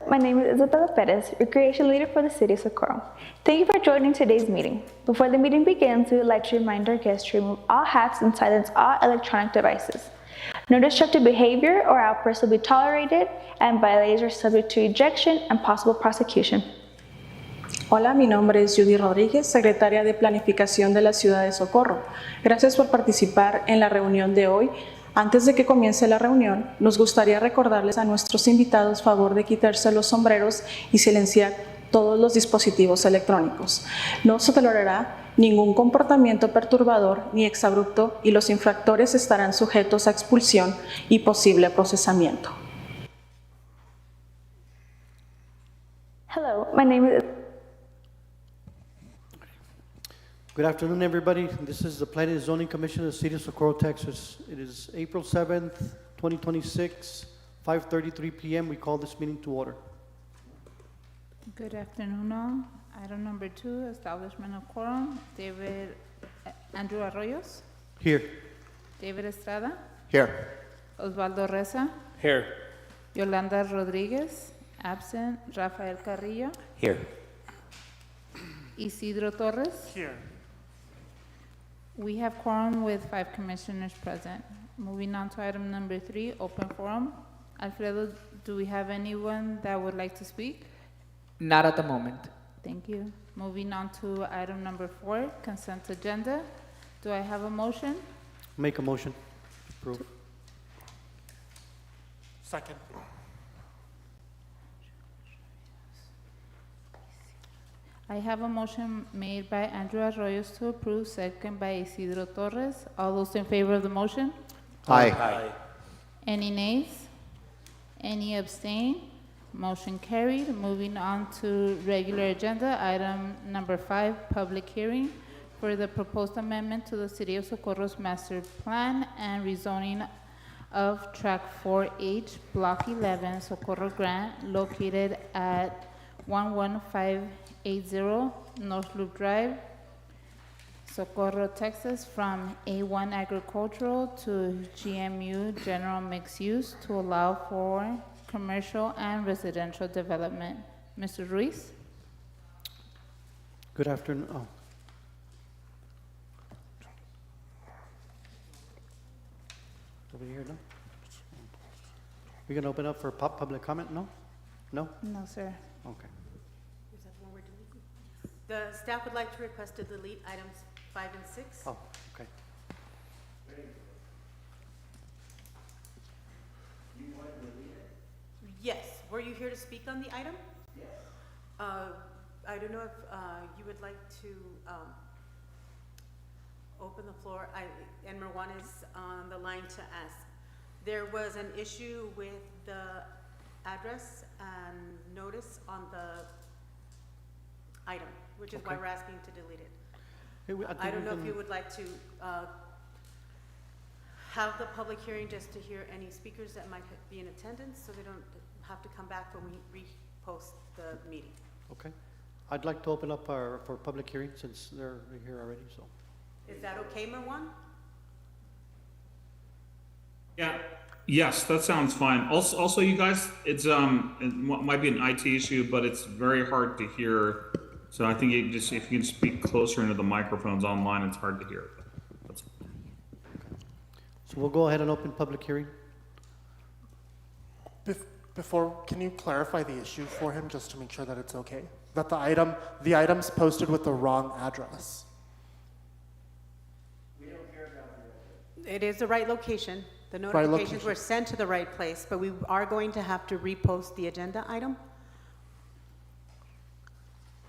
my name is Isabella Perez, Recreation Leader for the City of Socorro. Thank you for joining today's meeting. Before the meeting begins, we would like to remind our guests to remove all hats and silence all electronic devices. No destructive behavior or outbursts will be tolerated, and violators are subject to ejection and possible prosecution. Hola, mi nombre es Judy Rodríguez, secretaria de Planificación de la Ciudad de Socorro. Gracias por participar en la reunión de hoy. Antes de que comience la reunión, nos gustaría recordarles a nuestros invitados favor de quitarse los sombreros y silenciar todos los dispositivos electrónicos. No se tolerará ningún comportamiento perturbador ni exabrupto y los infractores estarán sujetos a expulsión y posible procesamiento. Hello, my name is Good afternoon, everybody. This is the Planning and Zoning Commission of the City of Socorro, Texas. It is April 7th, 2026, 5:33 p.m. We call this meeting to order. Good afternoon, all. Item number 2, establishment of quorum. Andrew Arroyos, Here. David Estrada, Here. Osvaldo Reza, Here. Yolanda Rodriguez, absent, Rafael Carrillo, Here. Isidro Torres. Here. We have quorum with 5 commissioners present. Moving on to item number 3, open forum. Alfredo, do we have anyone that would like to speak? Not at the moment. Thank you. Moving on to item number 4, consent agenda. Do I have a motion? Make a motion. Approve. Second. I have a motion made by Andrew Arroyos to approve, second by Isidro Torres. All those in favor of the motion? Aye. Any nays? Any abstain? Motion carried. Moving on to regular agenda, item number 5, public hearing for the proposed amendment to the City of Socorro's master plan and rezoning of Track 4H, Block 11, Socorro Grant, located at 11580 North Loop Drive, Socorro, Texas, from A1 agricultural to GMU general mixed use to allow for commercial and residential development. Mr. Ruiz? Good afternoon. Oh. Over here, no? We're going to open up for public comment? No? No? No, sir. Okay. Is that the one we're deleting? The staff would like to request to delete items 5 and 6. Oh, okay. Yes. Were you here to speak on the item? Yes. I don't know if you would like to open the floor. And Marwan is on the line to ask. There was an issue with the address and notice on the item, which is why Okay. we're asking to delete it. Hey, I don't know if you would like to have the public hearing just to hear any speakers that might be in attendance, so they don't have to come back when we repost the meeting. Okay. I'd like to open up for public hearing since they're here already, so. Is that okay, Marwan? Yeah, yes, that sounds fine. Also, you guys, it might be an IT issue, but it's very hard to hear. So I think if you can speak closer into the microphones online, it's hard to hear. That's So we'll go ahead and open public hearing. Before, can you clarify the issue for him just to make sure that it's okay? That the item's posted with the wrong address. It is the right location. The Right notifications location. were sent to the right place, but we are going to have to repost the agenda item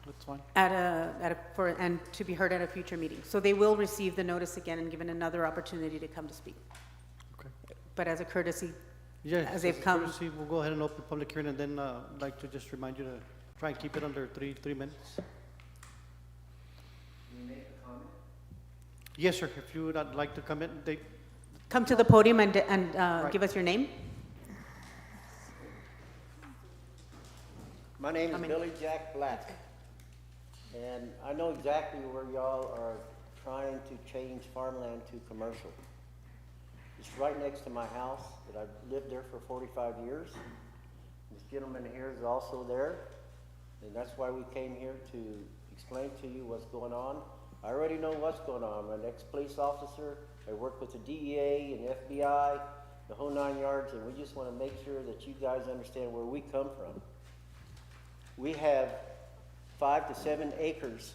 That's fine. and to be heard at a future meeting. So they will receive the notice again and given another opportunity to come to speak. Okay. But as a courtesy, Yeah. As they've a come. courtesy, we'll go ahead and open public hearing, and then I'd like to just remind you to try and keep it under three minutes. Can you make a comment? Yes, sir. If you would like to come in, come to the podium and Right. give us your name. My name is How many? Billy Jack Black, and I know exactly where y'all are trying to change farmland to commercial. It's right next to my house that I've lived there for 45 years. This gentleman here is also there, and that's why we came here to explain to you what's going on. I already know what's going on. I'm an ex-police officer. I work with the DEA and FBI, the whole 9 yards, and we just want to make sure that you guys understand where we come from. We have 5 to 7 acres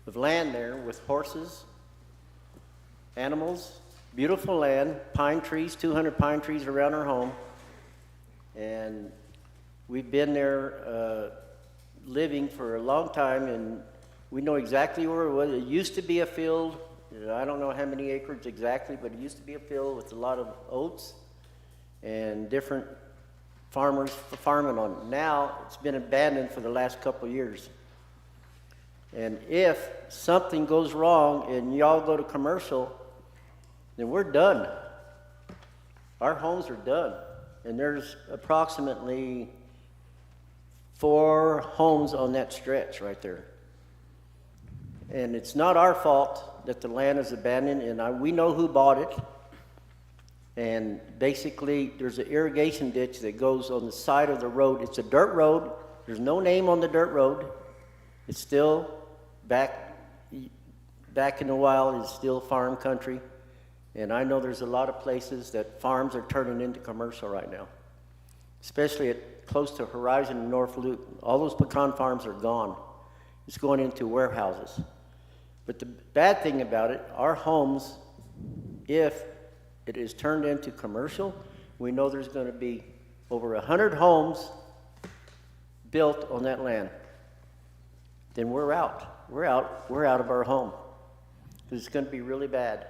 of land there with horses, animals, beautiful land, pine trees, 200 pine trees around our home. And we've been there living for a long time, and we know exactly where it was. It used to be a field. I don't know how many acres exactly, but it used to be a field with a lot of oats and different farmers farming on it. Now it's been abandoned for the last couple of years. And if something goes wrong and y'all go to commercial, then we're done. Our homes are done. And there's approximately 4 homes on that stretch right there. And it's not our fault that the land is abandoned, and we know who bought it. And basically, there's an irrigation ditch that goes on the side of the road. It's a dirt road. There's no name on the dirt road. It's still back in the wild. It's still farm country. And I know there's a lot of places that farms are turning into commercial right now, especially close to Horizon and North Loop. All those pecan farms are gone. It's going into warehouses. But the bad thing about it, our homes, if it is turned into commercial, we know there's going to be over 100 homes built on that land. Then we're out. We're out of our home. Because it's going to be really bad.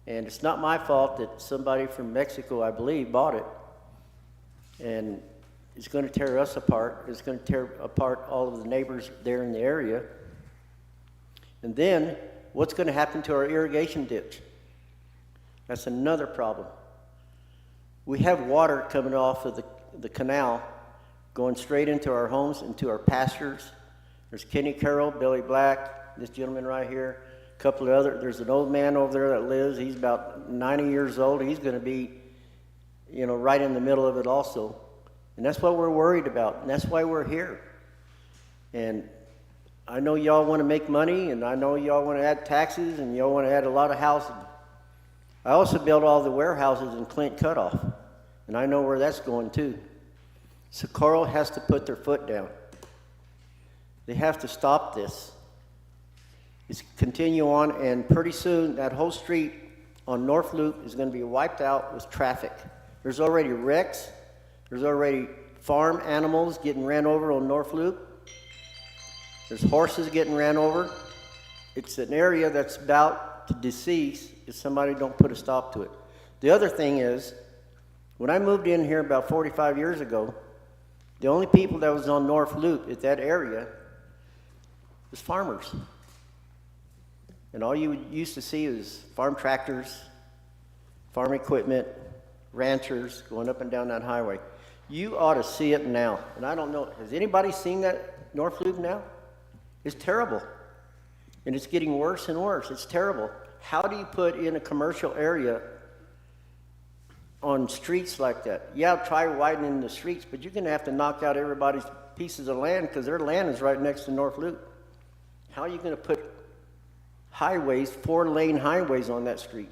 And it's not my fault that somebody from Mexico, I believe, bought it. And it's going to tear us apart. It's going to tear apart all of the neighbors there in the area. And then, what's going to happen to our irrigation ditch? That's another problem. We have water coming off of the canal, going straight into our homes, into our pastures. There's Kenny Carroll, Billy Black, this gentleman right here, a couple of other. There's an old man over there that lives. He's about 90 years old. He's going to be, right in the middle of it also. And that's what we're worried about, and that's why we're here. And I know y'all want to make money, and I know y'all want to add taxes, and y'all want to add a lot of housing. I also built all the warehouses in Clint Cutoff, and I know where that's going too. Socorro has to put their foot down. They have to stop this. It's continue on, and pretty soon that whole street on North Loop is going to be wiped out with traffic. There's already wrecks. There's already farm animals getting ran over on North Loop. There's horses getting ran over. It's an area that's about to decease if somebody don't put a stop to it. The other thing is, when I moved in here about 45 years ago, the only people that was on North Loop at that area was farmers. And all you used to see was farm tractors, farm equipment, ranchers going up and down that highway. You ought to see it now. And I don't know, has anybody seen that North Loop now? It's terrible. And it's getting worse and worse. It's terrible. How do you put in a commercial area on streets like that? Yeah, try widening the streets, but you're going to have to knock out everybody's pieces of land because their land is right next to North Loop. How are you going to put highways, 4-lane highways on that street?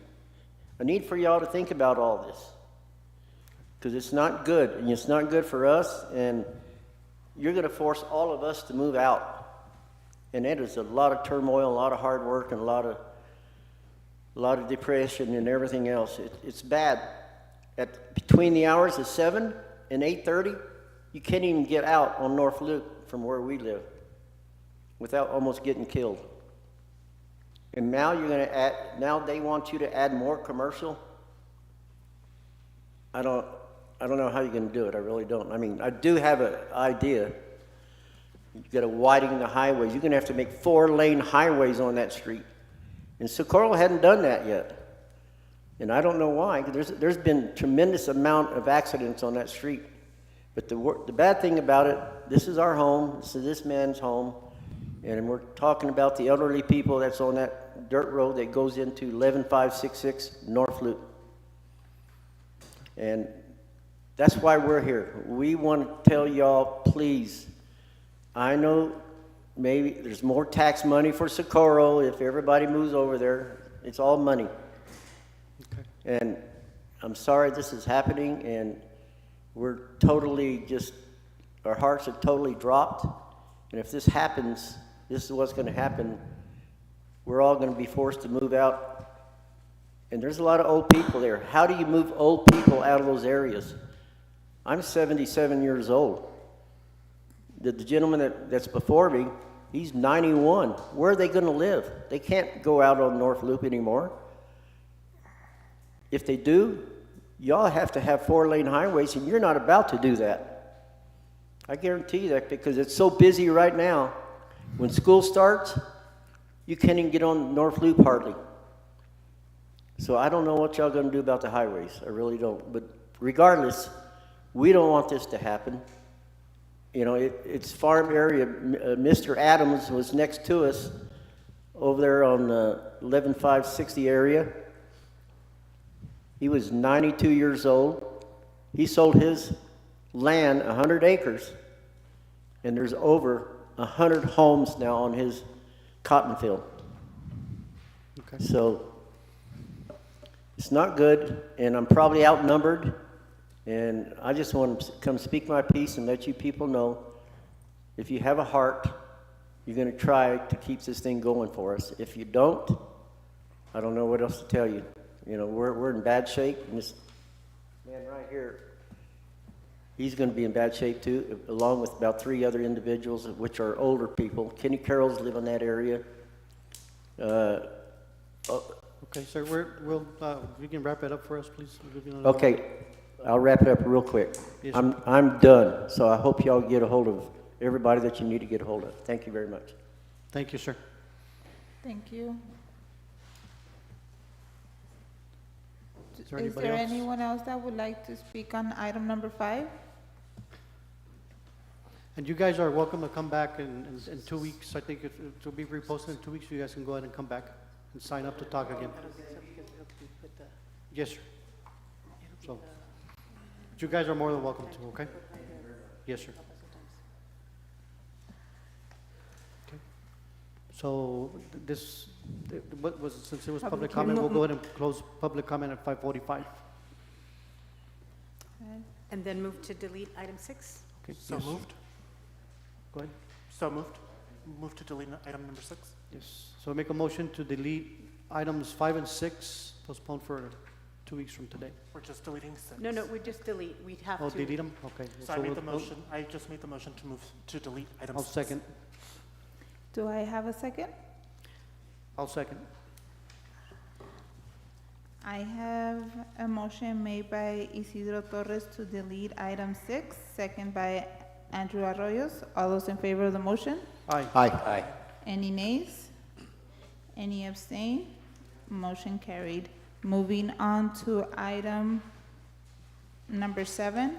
I need for y'all to think about all this because it's not good, and it's not good for us, and you're going to force all of us to move out. And it is a lot of turmoil, a lot of hard work, and a lot of depression and everything else. It's bad. Between the hours of 7 and 8:30, you can't even get out on North Loop from where we live without almost getting killed. And now now they want you to add more commercial. I don't know how you're going to do it. I really don't. I mean, I do have an idea. You've got to widen the highways. You're going to have to make 4-lane highways on that street. And Socorro hadn't done that yet. And I don't know why. There's been tremendous amount of accidents on that street. But the bad thing about it, this is our home. This is this man's home. And we're talking about the elderly people that's on that dirt road that goes into 11566 North Loop. And That's why we're here. We want to tell y'all, please, I know maybe there's more tax money for Socorro if everybody moves over there. It's all money. Okay. And I'm sorry this is happening, and we're totally just, our hearts are totally dropped. And if this happens, this is what's going to happen. We're all going to be forced to move out. And there's a lot of old people there. How do you move old people out of those areas? I'm 77 years old. The gentleman that's before me, he's 91. Where are they going to live? They can't go out on North Loop anymore. If they do, y'all have to have 4-lane highways, and you're not about to do that. I guarantee you that, because it's so busy right now. When school starts, you can't even get on North Loop hardly. So I don't know what y'all going to do about the highways. I really don't. But regardless, we don't want this to happen. You know, it's farm area. Mr. Adams was next to us over there on 11560 area. He was 92 years old. He sold his land, 100 acres, and there's over 100 homes now on his cotton field. Okay. So it's not good, and I'm probably outnumbered. And I just want to come speak my piece and let you people know, if you have a heart, you're going to try to keep this thing going for us. If you don't, I don't know what else to tell you. You know, we're in bad shape. And this man right here, he's going to be in bad shape too, along with about 3 other individuals, which are older people. Kenny Carrolls live in that area. Okay, sir, you can wrap it up for us, please. Okay, I'll wrap it up real quick. Yes, I'm done, so I hope y'all get a hold of everybody that you need to get a hold of. Thank you very much. Thank you, sir. Thank you. Is there Is anybody there else? anyone else that would like to speak on item number 5? And you guys are welcome to come back in 2 weeks. I think it will be reposted in 2 weeks. You guys can go ahead and come back and sign up to talk again. Yes, sir. So, you guys are more than welcome to, okay? Yes, sir. Okay. So what was, since it was public comment, we'll go ahead and close public comment at 5:45. And then move to delete item 6? Okay, So yes. moved. Go ahead. So moved. Move to delete item number 6. Yes. So make a motion to delete items 5 and 6, postponed for 2 weeks from today. We're just deleting 6. No, we just delete. We'd have to. Oh, delete them? Okay. So I made the we'll- motion. I just made the motion to move to delete item I'll 6. second. Do I have a second? I'll second. I have a motion made by Isidro Torres to delete item 6, second by Andrew Arroyos. All those in favor of the motion? Aye. Aye. Any nays? Any abstain? Motion carried. Moving on to item number 7,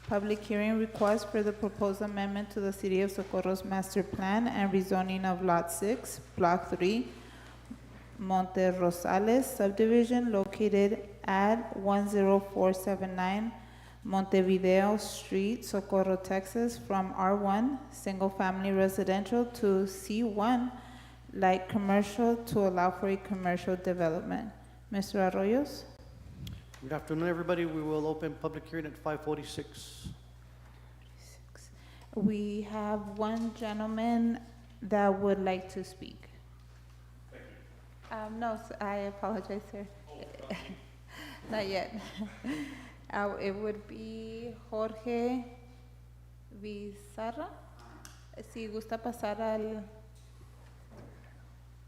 public hearing request for the proposed amendment to the City of Socorro's master plan and rezoning of Lot 6, Block 3, Monte Rosales subdivision located at 10479 Montevideo Street, Socorro, Texas, from R1, single-family residential, to C1, light commercial, to allow for a commercial development. Mr. Arroyos? Good afternoon, everybody. We will open public hearing at 5:46. We have one gentleman that would like to speak. No, I apologize, sir. Not yet. It would be Jorge Bizarra. Si gusta pasar al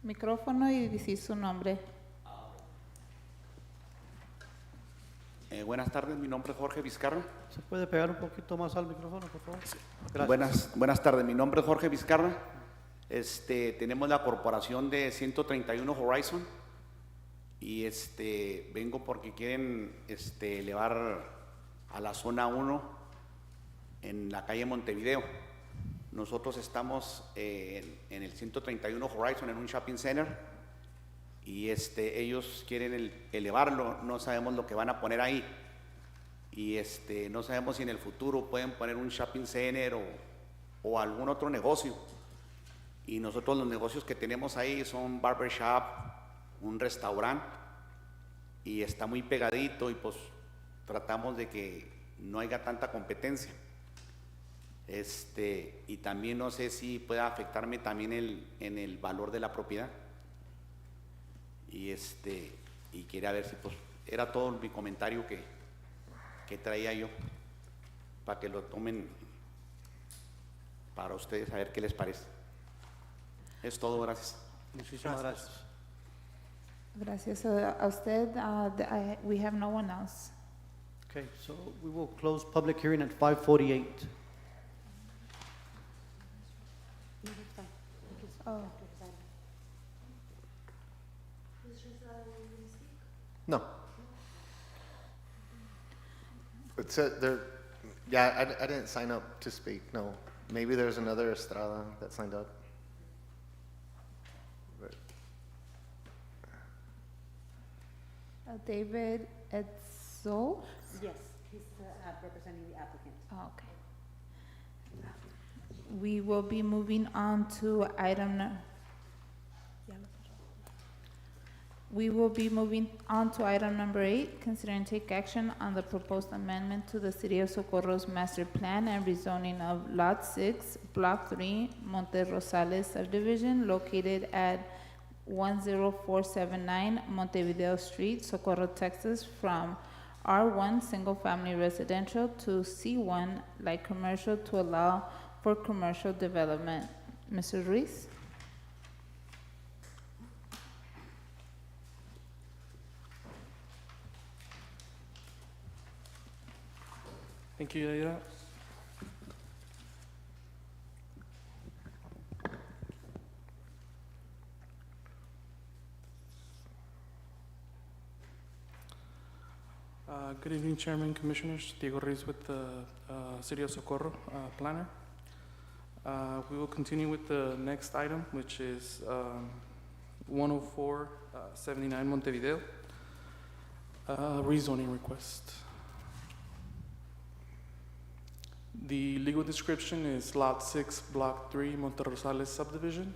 micrófono y decir su nombre. Buenas tardes, mi nombre es Jorge Vizcarra. ¿Se puede pegar un poquito más al micrófono, por favor? Gracias. Buenas tardes, mi nombre es Jorge Vizcarra. Tenemos la corporación de 131 Horizon y vengo porque quieren elevar a la zona 1 en la calle Montevideo. Nosotros estamos en el 131 Horizon en un shopping center y ellos quieren elevarlo, no sabemos lo que van a poner ahí y no sabemos si en el futuro pueden poner un shopping center o algún otro negocio. Y nosotros los negocios que tenemos ahí son barbershop, un restaurante, y está muy pegadito y pues tratamos de que no haya tanta competencia. Y también no sé si pueda afectarme también en el valor de la propiedad. Y y quería ver si pues era todo mi comentario que traía yo, para que lo tomen para ustedes, a ver qué les parece. Es todo, gracias. Muchísimas gracias. Gracias a usted. We have no one else. Okay, so we will close public hearing at 5:48. Oh, No. It said there, yeah, I didn't sign up to speak, no. Maybe there's another Estrada that signed up. But David Edzo. Yes, he's representing the applicant. Oh, okay. We will be moving on to item number 8, consider and take action on the proposed amendment to the City of Socorro's master plan and rezoning of Lot 6, Block 3, Monte Rosales subdivision located at 10479 Montevideo Street, Socorro, Texas, from R1 Single Family Residential to C1 Light Commercial to allow for commercial development. Mr. Ruiz? Thank you, Yaira. Good evening, Chairman, Commissioners. Diego Ruiz with the City of Socorro planner. We will continue with the next item, which is 10479 Montevideo, rezoning request. The legal description is Lot 6, Block 3, Monte Rosales subdivision.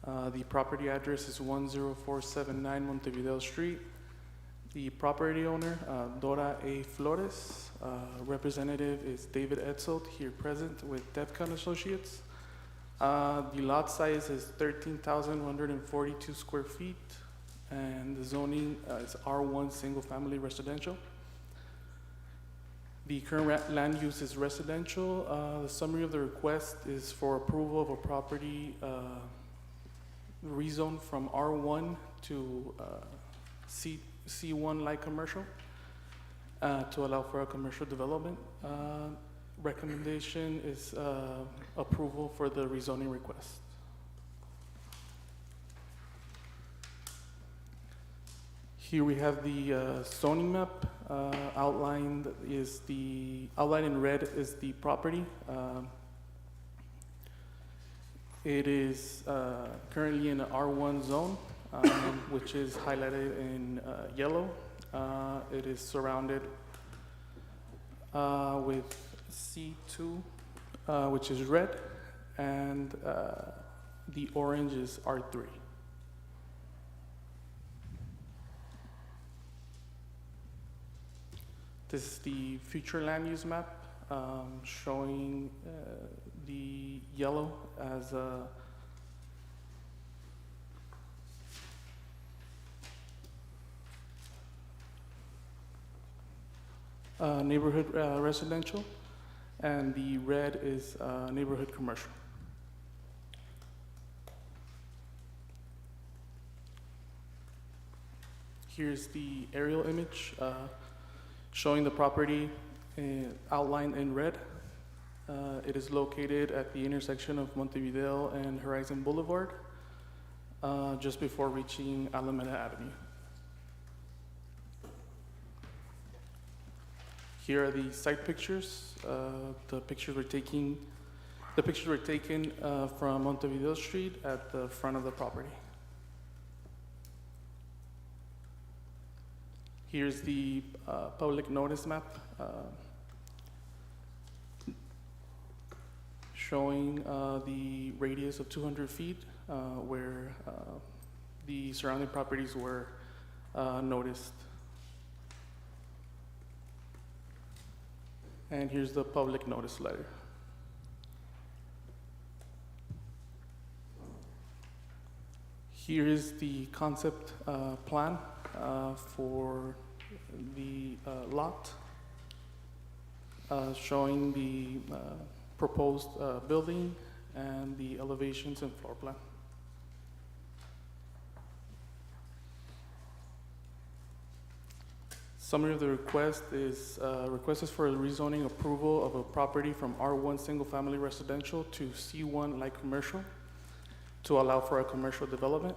The property address is 10479 Montevideo Street. The property owner, Dora A. Flores. Representative is David Etzold, here present with Devcon Associates. The lot size is 13,142 square feet, and the zoning is R1 Single Family Residential. The current land use is residential. The summary of the request is for approval of a property rezoned from R1 to C1 light commercial to allow for a commercial development. Recommendation is approval for the rezoning request. Here we have the zoning map. Outlined in red is the property. It is currently in the R1 zone, which is highlighted in yellow. It is surrounded with C2, which is red, and the orange is R3. This is the future land use map showing the yellow as neighborhood residential, and the red is neighborhood commercial. Here's the aerial image showing the property outlined in red. It is located at the intersection of Montevideo and Horizon Boulevard, just before reaching Alameda Avenue. Here are the site pictures. The pictures were taken from Montevideo Street at the front of the property. Here's the public notice map showing the radius of 200 feet where the surrounding properties were noticed. And here's the public notice letter. Here is the concept plan for the lot, showing the proposed building and the elevations and floor plan. Summary of the request is for rezoning approval of a property from R1 single family residential to C1 light commercial to allow for a commercial development.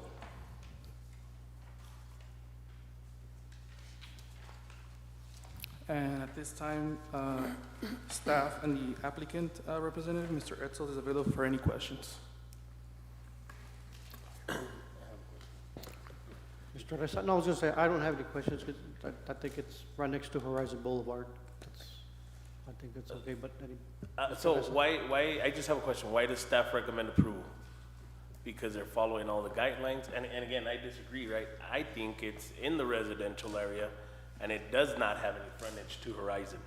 And at this time, staff and the applicant representative, Mr. Etzel, is available for any questions. Mr. Reza, no, I was gonna say, I don't have any questions, because I think it's right next to Horizon Boulevard. I think that's okay, but So why, I just have a question. Why does staff recommend approval? Because they're following all the guidelines? And again, I disagree, right? I think it's in the residential area, and it does not have any frontage to Horizon.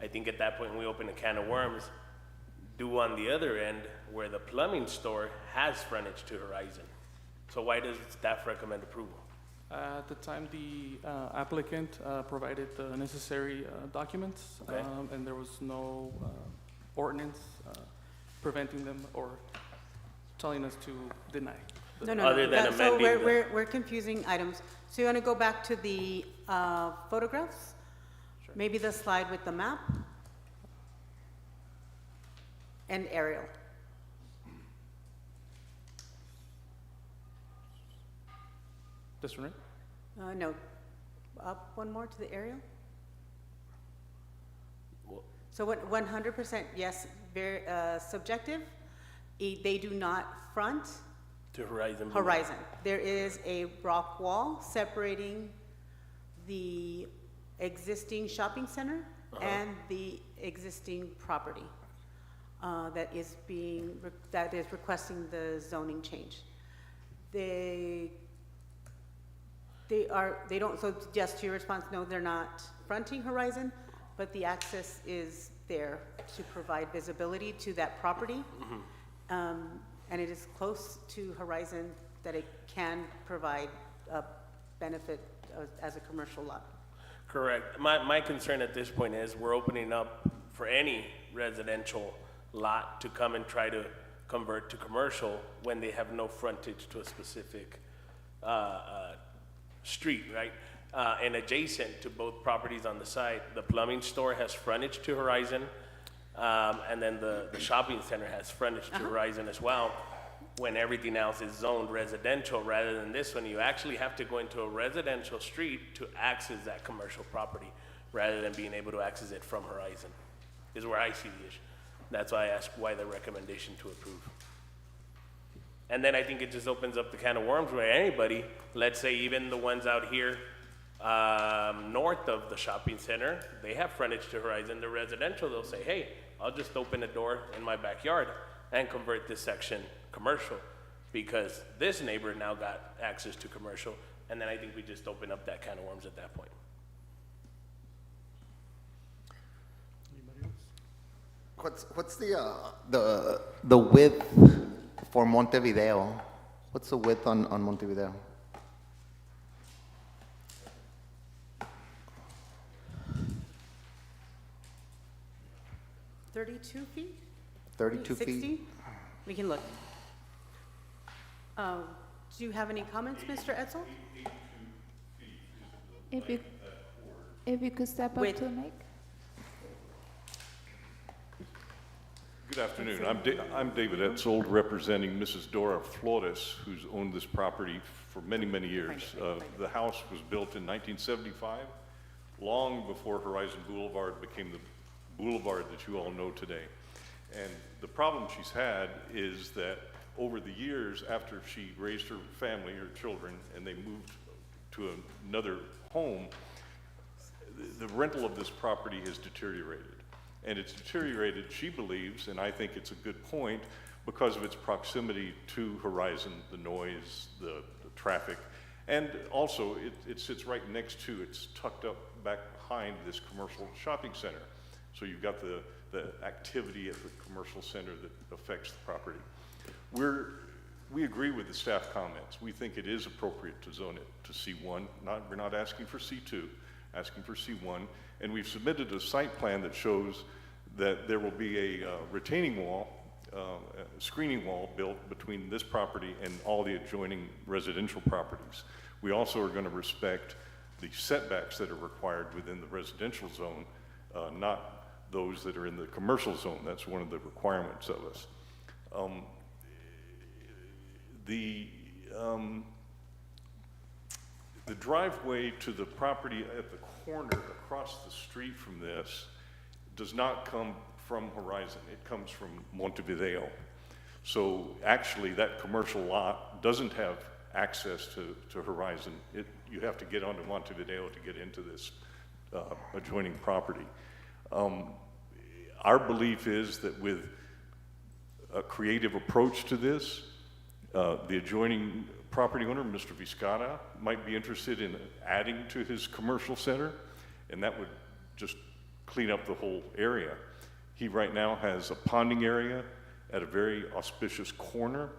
I think at that point, when we open a can of worms, do on the other end, where the plumbing store has frontage to Horizon. So why does staff recommend approval? At the time, the applicant provided the necessary documents, Okay. and there was no ordinance preventing them or telling us to deny. No, Other than So amending the- we're confusing items. So you want to go back to the photographs? Sure. Maybe the slide with the map? And aerial. This one, right? No, up one more to the aerial. Well- So what, 100%, yes, very subjective. They do not front To Horizon Boulevard? Horizon. There is a rock wall separating the existing shopping center and the existing property that is requesting the zoning change. They don't, so just to your response, no, they're not fronting Horizon, but the access is there to provide visibility to that property. And it is close to Horizon that it can provide a benefit as a commercial lot. Correct. My concern at this point is we're opening up for any residential lot to come and try to convert to commercial when they have no frontage to a specific street, right? And adjacent to both properties on the side, the plumbing store has frontage to Horizon, and then the shopping center has frontage to Horizon as well. When everything else is zoned residential, rather than this one, you actually have to go into a residential street to access that commercial property, rather than being able to access it from Horizon, is where I see the issue. That's why I asked why the recommendation to approve. And then I think it just opens up the can of worms where anybody, let's say even the ones out here north of the shopping center, they have frontage to Horizon, they're residential, they'll say, hey, I'll just open a door in my backyard and convert this section commercial, because this neighbor now got access to commercial, and then I think we just open up that can of worms at that point. Anybody else? What's the width for Montevideo? What's the width on Montevideo? $32 feet? 32 feet? 60? We can look. Do you have any comments, Mr. Etzel? If you could step up Wait. to the mic. Good afternoon. I'm David Etzold, representing Mrs. Dora Flores, who's owned this property for many, many years. The house was built in 1975, long before Horizon Boulevard became the boulevard that you all know today. And the problem she's had is that over the years, after she raised her family, her children, and they moved to another home, the rental of this property has deteriorated. And it's deteriorated, she believes, and I think it's a good point, because of its proximity to Horizon, the noise, the traffic, and also it sits right next to, it's tucked up back behind this commercial shopping center. So you've got the activity at the commercial center that affects the property. We agree with the staff comments. We think it is appropriate to zone it to C1. We're not asking for C2, asking for C1. And we've submitted a site plan that shows that there will be a retaining wall, a screening wall built between this property and all the adjoining residential properties. We also are going to respect the setbacks that are required within the residential zone, not those that are in the commercial zone. That's one of the requirements of us. The driveway to the property at the corner across the street from this does not come from Horizon. It comes from Montevideo. So actually that commercial lot doesn't have access to Horizon. You have to get onto Montevideo to get into this adjoining property. Our belief is that with a creative approach to this, the adjoining property owner, Mr. Vizcarra, might be interested in adding to his commercial center, and that would just clean up the whole area. He right now has a ponding area at a very auspicious corner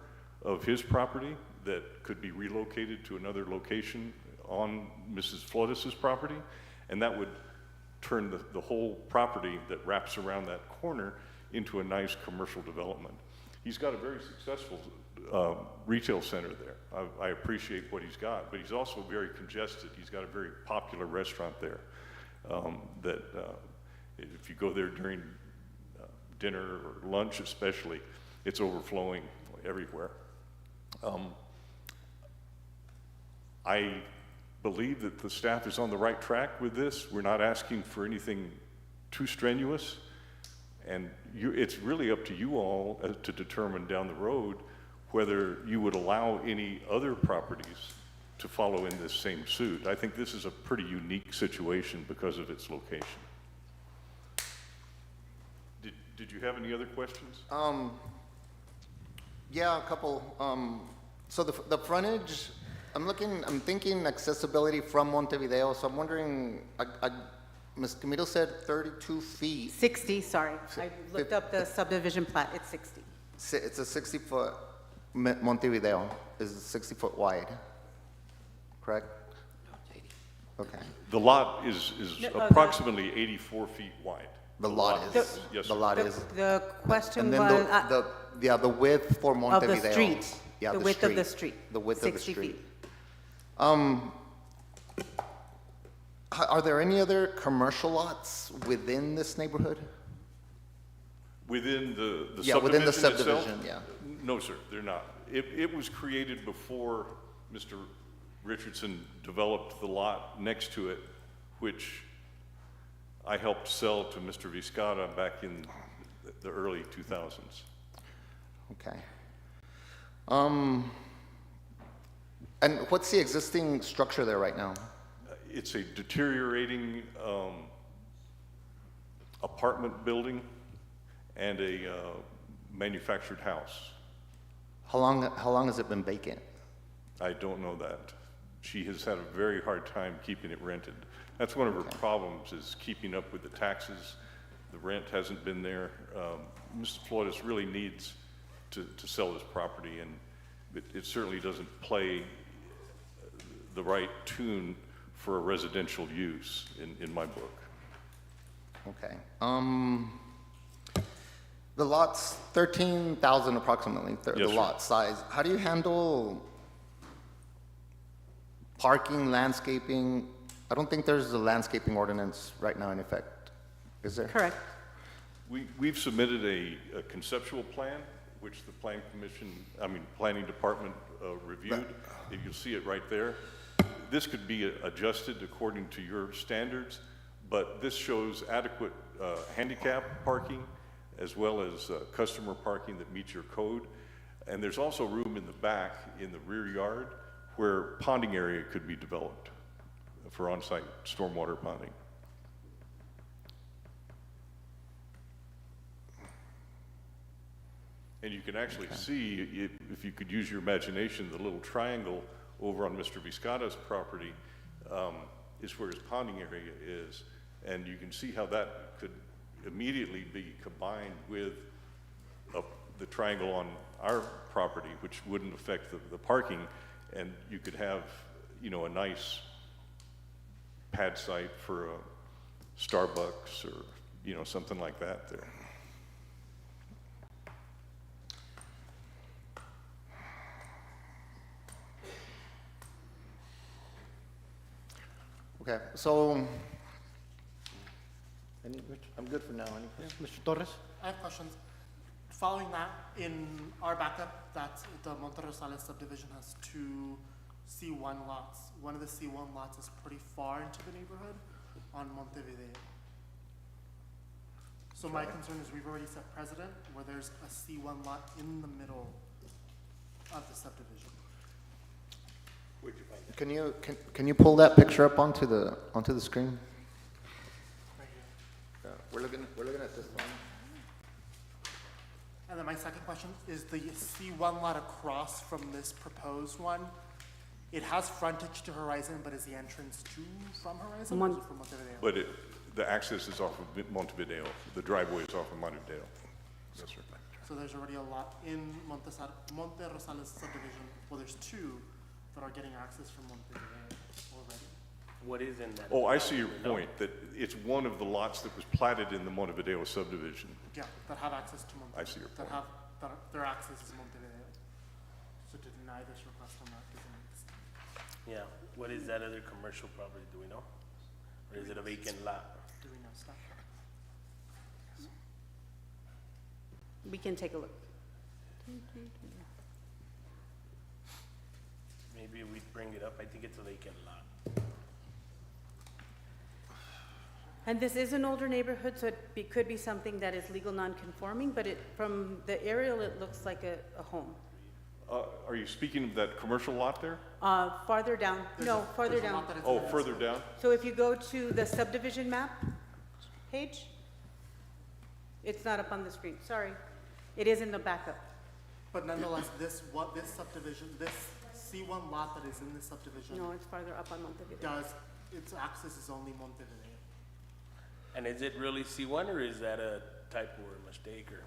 of his property that could be relocated to another location on Mrs. Flores' property, and that would turn the whole property that wraps around that corner into a nice commercial development. He's got a very successful retail center there. I appreciate what he's got, but he's also very congested. He's got a very popular restaurant there that if you go there during dinner or lunch especially, it's overflowing everywhere. I believe that the staff is on the right track with this. We're not asking for anything too strenuous, and it's really up to you all to determine down the road whether you would allow any other properties to follow in this same suit. I think this is a pretty unique situation because of its location. Did you have any other questions? Yeah, a couple. So the frontage, I'm thinking accessibility from Montevideo, so I'm wondering, Ms. Camilo said 32 feet. 60, sorry. I looked up the subdivision plat, it's 60. It's a 60-foot, Montevideo is 60-foot wide, correct? No, it's 80. Okay. The lot is approximately 84 feet wide. The lot is, yes, the lot is. The question And then was, the width for Montevideo. of the street. Yeah, The width of the street. The width of the 60 street. feet. Are there any other commercial lots within this neighborhood? Within the Yeah, subdivision within the itself? subdivision, yeah. No, sir, they're not. It was created before Mr. Richardson developed the lot next to it, which I helped sell to Mr. Vizcarra back in the early 2000s. Okay. And what's the existing structure there right now? It's a deteriorating apartment building and a manufactured house. How long has it been vacant? I don't know that. She has had a very hard time keeping it rented. That's one of her problems, is keeping up with the taxes. The rent hasn't been there. Mr. Flores really needs to sell this property, and it certainly doesn't play the right tune for a residential use in my book. Okay. The lot's 13,000 approximately, the Yes, sir. lot size. How do you handle parking, landscaping? I don't think there's a landscaping ordinance right now in effect, is there? Correct. We've submitted a conceptual plan, which the Planning Department reviewed. You'll see it right there. This could be adjusted according to your standards, but this shows adequate handicap parking as well as customer parking that meets your code. And there's also room in the back, in the rear yard, where ponding area could be developed for on-site stormwater ponding. And you can actually see, if you could use your imagination, the little triangle over on Mr. Vizcarra's property is where his ponding area is. And you can see how that could immediately be combined with the triangle on our property, which wouldn't affect the parking. And you could have, you know, a nice pad site for a Starbucks or, you know, something like that there. Okay, so I'm good for now. Any Yeah, Mr. Torres? I have questions. Following that, in our backup, that the Monte Rosales subdivision has two C1 lots. One of the C1 lots is pretty far into the neighborhood on Montevideo. So my concern is we've already set precedent where there's a C1 lot in the middle of the subdivision. Where'd you find that? Can you pull that picture up onto the screen? Right here. Yeah, we're looking at this one. And then my second question is the C1 lot across from this proposed one. It has frontage to Horizon, but is the entrance from Horizon or is it from Montevideo? But the access is off of Montevideo. The driveway is off of Montevideo. Yes, sir. So there's already a lot in Monte Rosales subdivision. Well, there's two that are getting access from Montevideo already. What is in that? Oh, I see your point, that it's one of the lots that was platted in the Montevideo subdivision. Yeah, that have access to Montevideo. I see your point. Their access is Montevideo. So to deny this request on that doesn't make sense. Yeah, what is that other commercial property, do we know? Or is it a vacant lot? Do we know stuff? We can take a look. Maybe we bring it up, I think it's a vacant lot. And this is an older neighborhood, so could be something that is legal non-conforming, but from the aerial, it looks like a home. Are you speaking of that commercial lot there? Farther down, farther There's a down. lot that is Oh, in further down? So if you go to the subdivision map page, it's not up on the screen, sorry. It is in the backup. But nonetheless, this subdivision, this C1 lot that is in this subdivision No, it's farther up on Montevideo. its access is only Montevideo. And is it really C1 or is that a typo or a mistake or?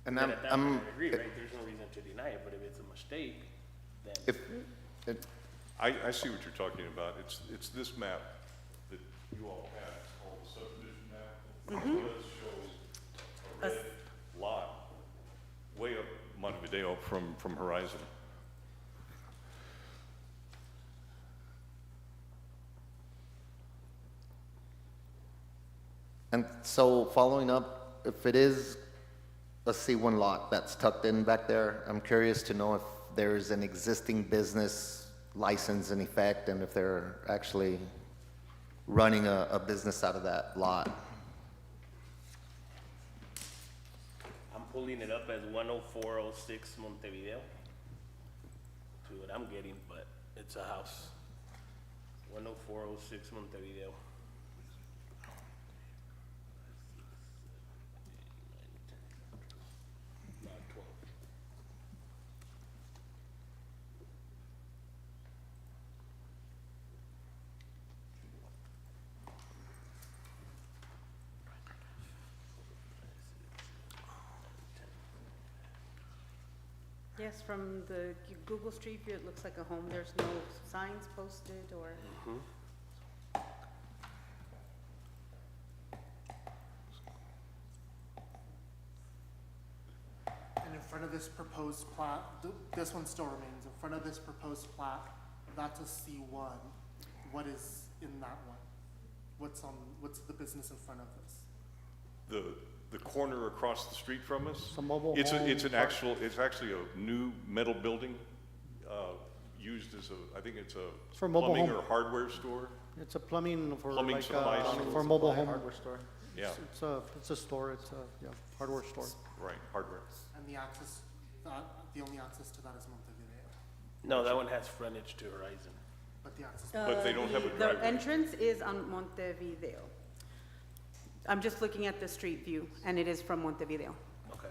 And Then at that point, I'm I agree, right? There's no reason to deny it, but if it's a mistake, then. I see what you're talking about. It's this map that you all have, it's called the subdivision map. It does show a red lot way up Montevideo from Horizon. And so following up, if it is a C1 lot that's tucked in back there, I'm curious to know if there's an existing business license in effect and if they're actually running a business out of that lot. I'm pulling it up as 10406 Montevideo. To what I'm getting, but it's a house. 10406 Montevideo. Lot 12. Yes, from the Google Street View, it looks like a home. There's no signs posted or. And in front of this proposed plat, this one still remains, in front of this proposed plat, that's a C1. What is in that one? What's the business in front of this? The corner across the street from us? It's a mobile It's home it's actually a new metal building, used as I think it's a for mobile plumbing home. or hardware store. It's a plumbing for Plumbing like, supplies. for mobile home. Hardware store. Yeah, It's a store, it's a hardware store. right, hardware. And the access, the only access to that is Montevideo. No, that one has frontage to Horizon. But the access. But they don't have a The driveway. entrance is on Montevideo. I'm just looking at the street view, and it is from Montevideo. Okay.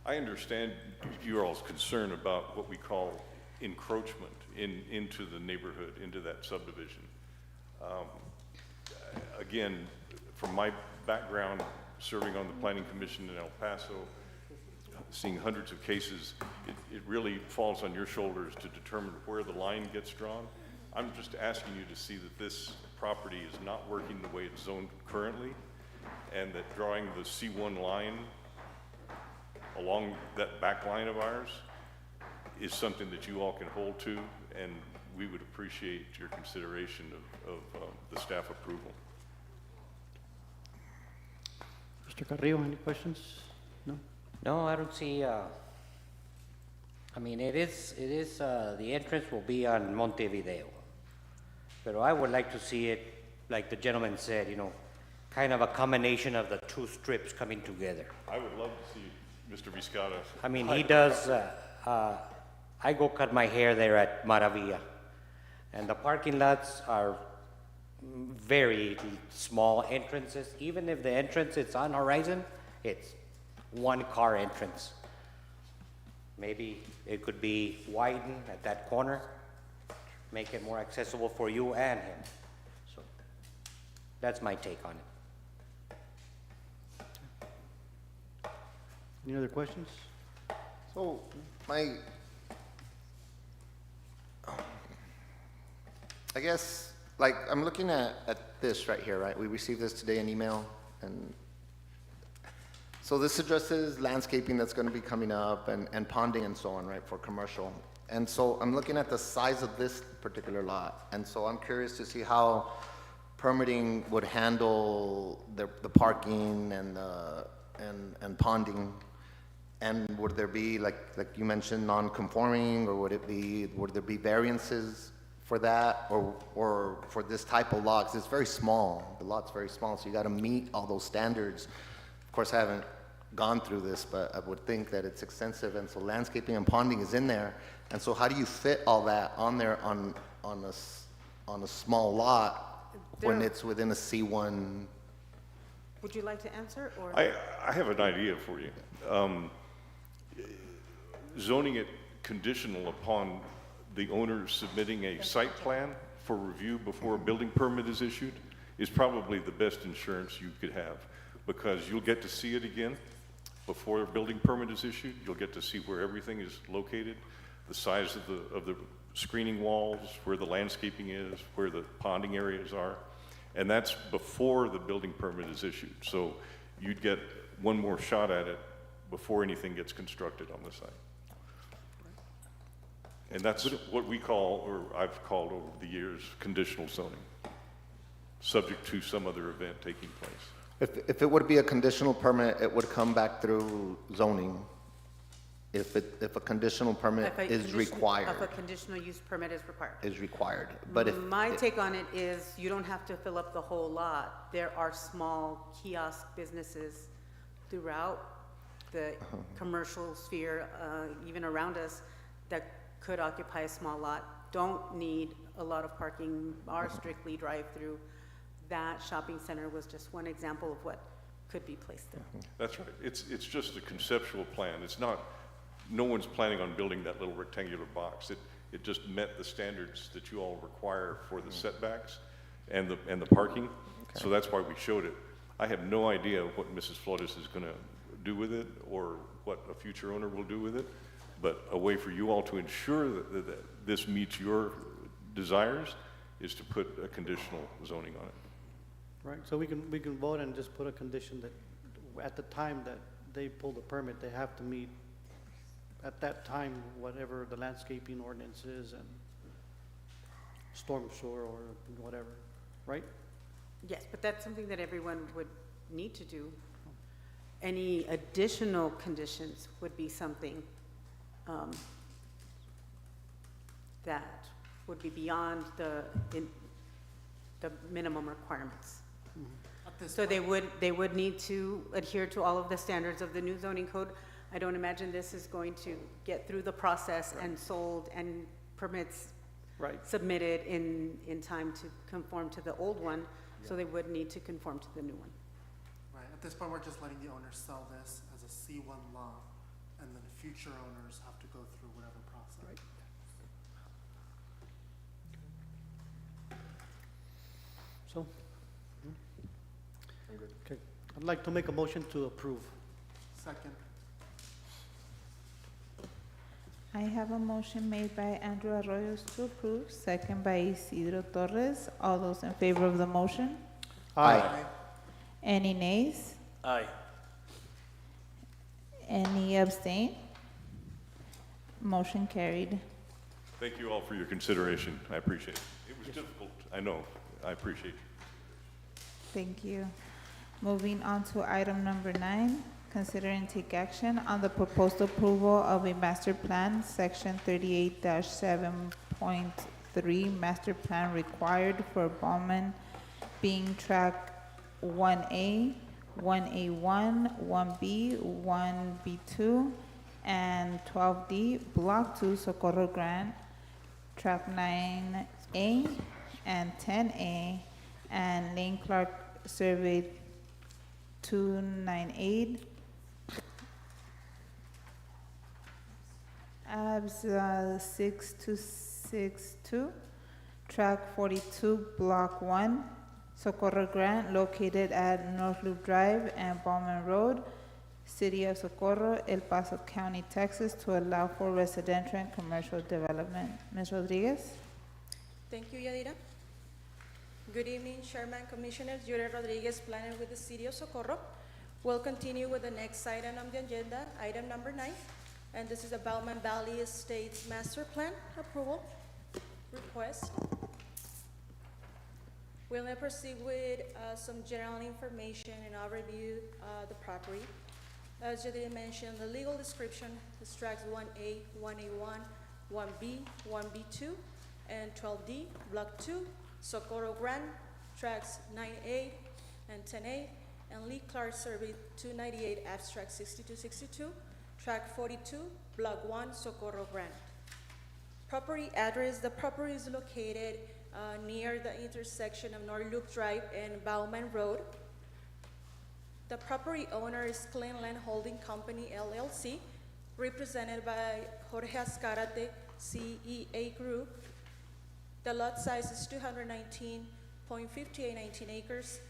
I understand your all's concern about what we call encroachment into the neighborhood, into that subdivision. Again, from my background, serving on the Planning Commission in El Paso, seeing hundreds of cases, it really falls on your shoulders to determine where the line gets drawn. I'm just asking you to see that this property is not working the way it's zoned currently, and that drawing the C1 line along that back line of ours is something that you all can hold to, and we would appreciate your consideration of the staff approval. Mr. Carrillo, any questions? No? No, I don't see, I mean, it is, the entrance will be on Montevideo. But I would like to see it, like the gentleman said, you know, kind of a combination of the two strips coming together. I would love to see Mr. Vizcarra. I mean, he does, I go cut my hair there at Maravilla. And the parking lots are very small entrances. Even if the entrance is on Horizon, it's one car entrance. Maybe it could be widened at that corner, make it more accessible for you and him. So that's my take on it. Any other questions? So, I guess, like, I'm looking at this right here, right? We received this today in email, and so this addresses landscaping that's gonna be coming up and ponding and so on, right, for commercial. And so I'm looking at the size of this particular lot, and so I'm curious to see how permitting would handle the parking and ponding. And would there be, like you mentioned, non-conforming, or would there be variances for that, or for this type of lot? 'Cause it's very small, the lot's very small, so you gotta meet all those standards. Of course, I haven't gone through this, but I would think that it's extensive, and so landscaping and ponding is in there. And so how do you fit all that on there on a small lot when it's within a C1? Would you like to answer, or? I have an idea for you. Zoning it conditional upon the owner submitting a site plan for review before a building permit is issued is probably the best insurance you could have, because you'll get to see it again before a building permit is issued. You'll get to see where everything is located, the size of the screening walls, where the landscaping is, where the ponding areas are, and that's before the building permit is issued. So you'd get one more shot at it before anything gets constructed on the site. And that's what we call, or I've called over the years, conditional zoning, subject to some other event taking place. If it would be a conditional permit, it would come back through zoning. If a conditional permit is required. If a conditional use permit is required. Is required, but if. My take on it is you don't have to fill up the whole lot. There are small kiosk businesses throughout the commercial sphere, even around us, that could occupy a small lot, don't need a lot of parking, are strictly drive-through. That shopping center was just one example of what could be placed there. That's right. It's just a conceptual plan. It's not, no one's planning on building that little rectangular box. It just met the standards that you all require for the setbacks and the parking. Okay. So that's why we showed it. I have no idea what Mrs. Flores is gonna do with it, or what a future owner will do with it. But a way for you all to ensure that this meets your desires is to put a conditional zoning on it. Right, so we can vote and just put a condition that at the time that they pull the permit, they have to meet at that time whatever the landscaping ordinance is and storm sewer or whatever, right? Yes, but that's something that everyone would need to do. Any additional conditions would be something that would be beyond the minimum requirements. So they would need to adhere to all of the standards of the new zoning code. I don't imagine this is going to get through the process and sold and permits Right. submitted in time to conform to the old one, so they would need to conform to the new one. Right, at this point, we're just letting the owner sell this as a C1 lot, and then future owners have to go through whatever process. Right. So? Okay, I'd like to make a motion to approve. Second. I have a motion made by Andrew Arroyos to approve, second by Isidro Torres. All those in favor of the motion? Aye. Any nays? Aye. Any abstain? Motion carried. Thank you all for your consideration. I appreciate it. It was difficult, I know. I appreciate you. Thank you. Moving on to item number 9, consider and take action on the proposed approval of a master plan, section 38-7.3, master plan required for Bowman being track 1A, 1A1, 1B, 1B2, and 12D, block 2, Socorro Grant, track 9A and 10A, and Lane Clark survey 298, abs 6262, track 42, block 1, Socorro Grant, located at North Loop Drive and Bowman Road, City of Socorro, El Paso County, Texas, to allow for residential and commercial development. Ms. Rodriguez? Thank you, Yadira. Good evening, Chairman, Commissioners. Julia Rodriguez, planner with the City of Socorro. We'll continue with the next item on the agenda, item number 9, and this is a Bowman Valley Estates Master Plan approval request. We'll now proceed with some general information, and I'll review the property. As Jadira mentioned, the legal description is tracks 1A, 1A1, 1B, 1B2, and 12D, block 2, Socorro Grant, tracks 9A and 10A, and Lee Clark survey 298, abstract 6262, track 42, block 1, Socorro Grant. Property address: the property is located near the intersection of North Loop Drive and Bowman Road. The property owner is Clean Land Holding Company, LLC, represented by Jorge Azcarate, CEA Group. The lot size is 219.5819 acres.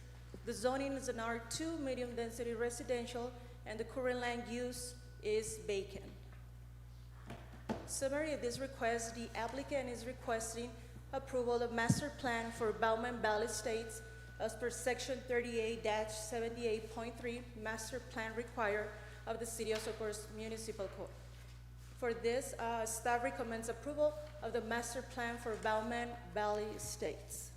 The zoning is an R2 medium density residential, and the current land use is vacant. Summary of this request: the applicant is requesting approval of master plan for Bowman Valley Estates as per section 38-78.3 master plan required of the City of Socorro's Municipal Code. For this, staff recommends approval of the master plan for Bowman Valley Estates.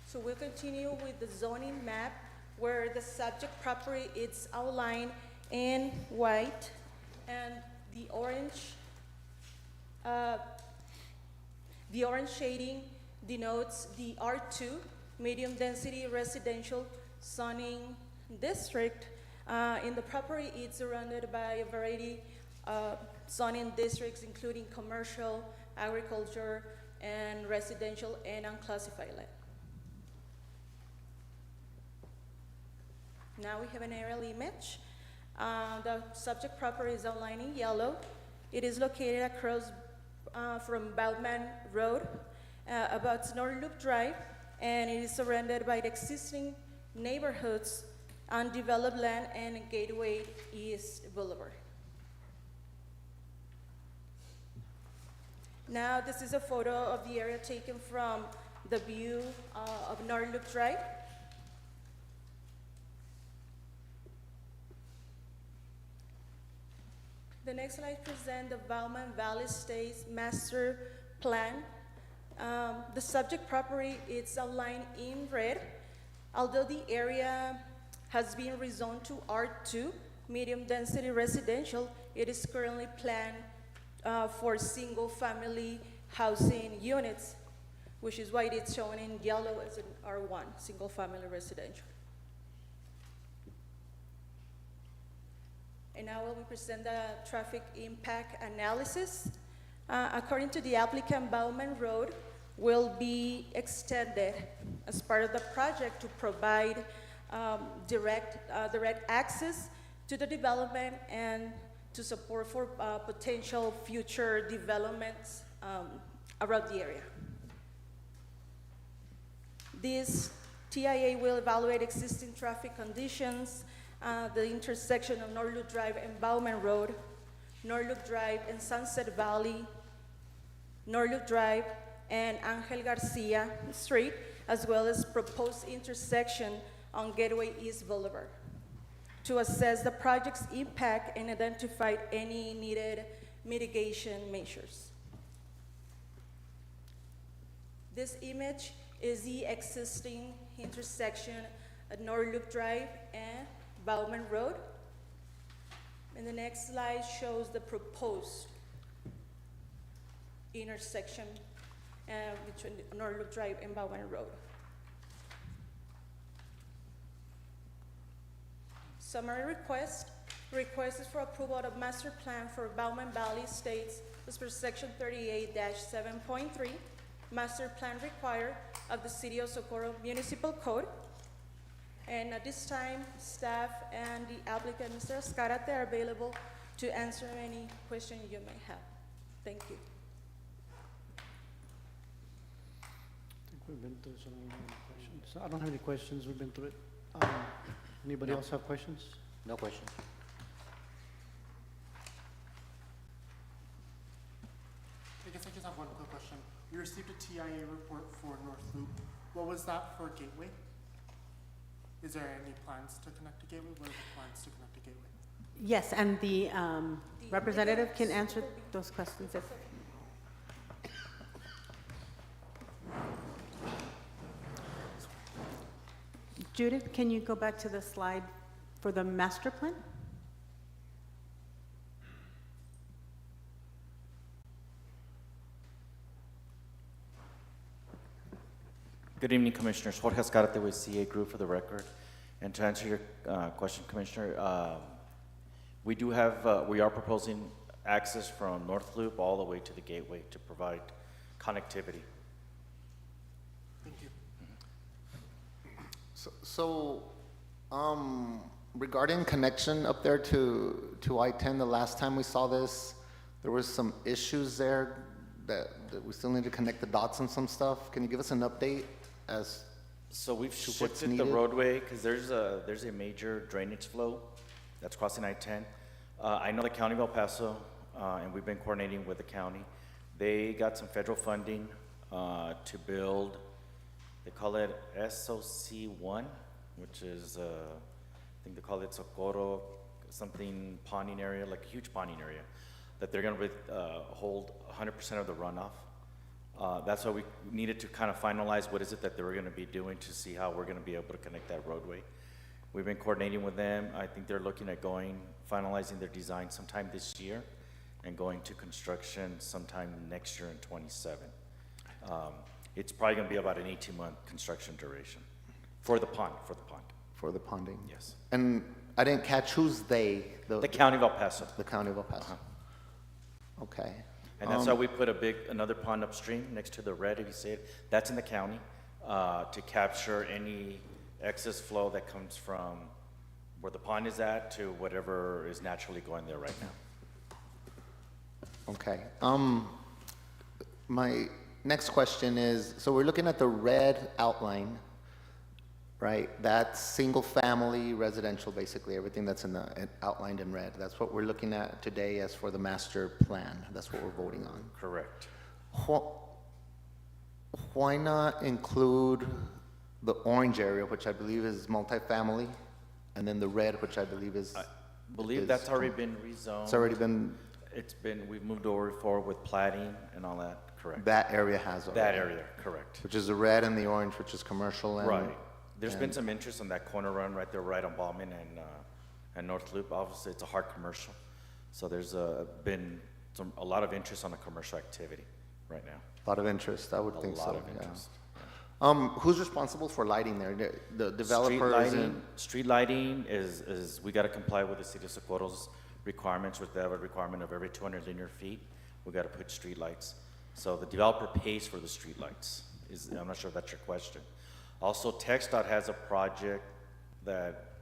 So we'll continue with the zoning map, where the subject property is outlined in white, and the orange shading denotes the R2 medium density residential zoning district. In the property, it's surrounded by a variety of zoning districts, including commercial, agriculture, and residential and unclassified land. Now we have an aerial image. The subject property is outlined in yellow. It is located across from Bowman Road, about North Loop Drive, and it is surrounded by the existing neighborhoods, undeveloped land, and Gateway East Boulevard. Now, this is a photo of the area taken from the view of North Loop Drive. The next slide presents the Bowman Valley Estates Master Plan. The subject property is outlined in red. Although the area has been rezoned to R2, medium density residential, it is currently planned for single family housing units, which is why it's shown in yellow as an R1, single family residential. And now we present the traffic impact analysis. According to the applicant, Bauman Road will be extended as part of the project to provide direct access to the development and to support for potential future developments around the area. This TIA will evaluate existing traffic conditions, the intersection of North Loop Drive and Bauman Road, North Loop Drive and Sunset Valley, North Loop Drive and Angel Garcia Street, as well as proposed intersection on Gateway East Boulevard, to assess the project's impact and identify any needed mitigation measures. This image is the existing intersection at North Loop Drive and Bauman Road. And the next slide shows the proposed intersection between North Loop Drive and Bauman Road. Summary request. Request is for approval of master plan for Bauman Valley Estates as per section 38-7.3. Master plan required of the City of Socorro Municipal Code. And at this time, staff and the applicant, Mr. Escarate, are available to answer any question you may have. Thank you. I think we've been through, so I don't have any questions. I don't have any questions, we've been through it. Anybody else have questions? No questions. I guess I just have one quick question. We received a TIA report for North Loop. What was that for Gateway? Is there any plans to connect to Gateway? What are the plans to connect to Gateway? Yes, and the representative can answer those questions if. Judith, can you go back to the slide for the master plan? Good evening, Commissioners. Jorge Escarate with CA Group for the record. And to answer your question, Commissioner, we are proposing access from North Loop all the way to the Gateway to provide connectivity. Thank you. So, regarding connection up there to I-10, the last time we saw this, there was some issues there that we still need to connect the dots on some stuff. Can you give us an update as So we've to what's shifted the needed? roadway because there's a major drainage flow that's crossing I-10. I know the County of El Paso, and we've been coordinating with the county. They got some federal funding to build, they call it SOC1, which is, I think they call it Socorro, something ponding area, like a huge ponding area, that they're gonna hold 100% of the runoff. That's why we needed to kind of finalize what is it that they were gonna be doing to see how we're gonna be able to connect that roadway. We've been coordinating with them. I think they're looking at finalizing their design sometime this year and going to construction sometime next year in 27. It's probably gonna be about an 18-month construction duration for the pond. For the ponding? Yes. And I didn't catch who's they? The County of El Paso. The County of El Paso. Okay. And that's why we put another pond upstream next to the red, if you see it. That's in the county, to capture any excess flow that comes from where the pond is at to whatever is naturally going there right now. Okay. My next question is, so we're looking at the red outline, right? That's single-family residential, basically, everything that's outlined in red. That's what we're looking at today as for the master plan. That's what we're voting on. Correct. Why not include the orange area, which I believe is multifamily, and then the red, which I believe is... I believe that's already been rezoned. It's already been... We've moved over forward with plating and all that, correct? That area has already. That area, correct. Which is the red and the orange, which is commercial and... Right. There's been some interest on that corner run right there, right on Bauman and North Loop. Obviously, it's a hard commercial. So there's been a lot of interest on the commercial activity right now. A lot of interest, I would think so. A lot of yeah. interest. Who's responsible for lighting there? The developers? Street lighting is we got to comply with the City of Socorro's requirements, with the requirement of every 200 linear feet, we gotta put streetlights. So the developer pays for the streetlights. I'm not sure if that's your question. Also, TxDOT has a project that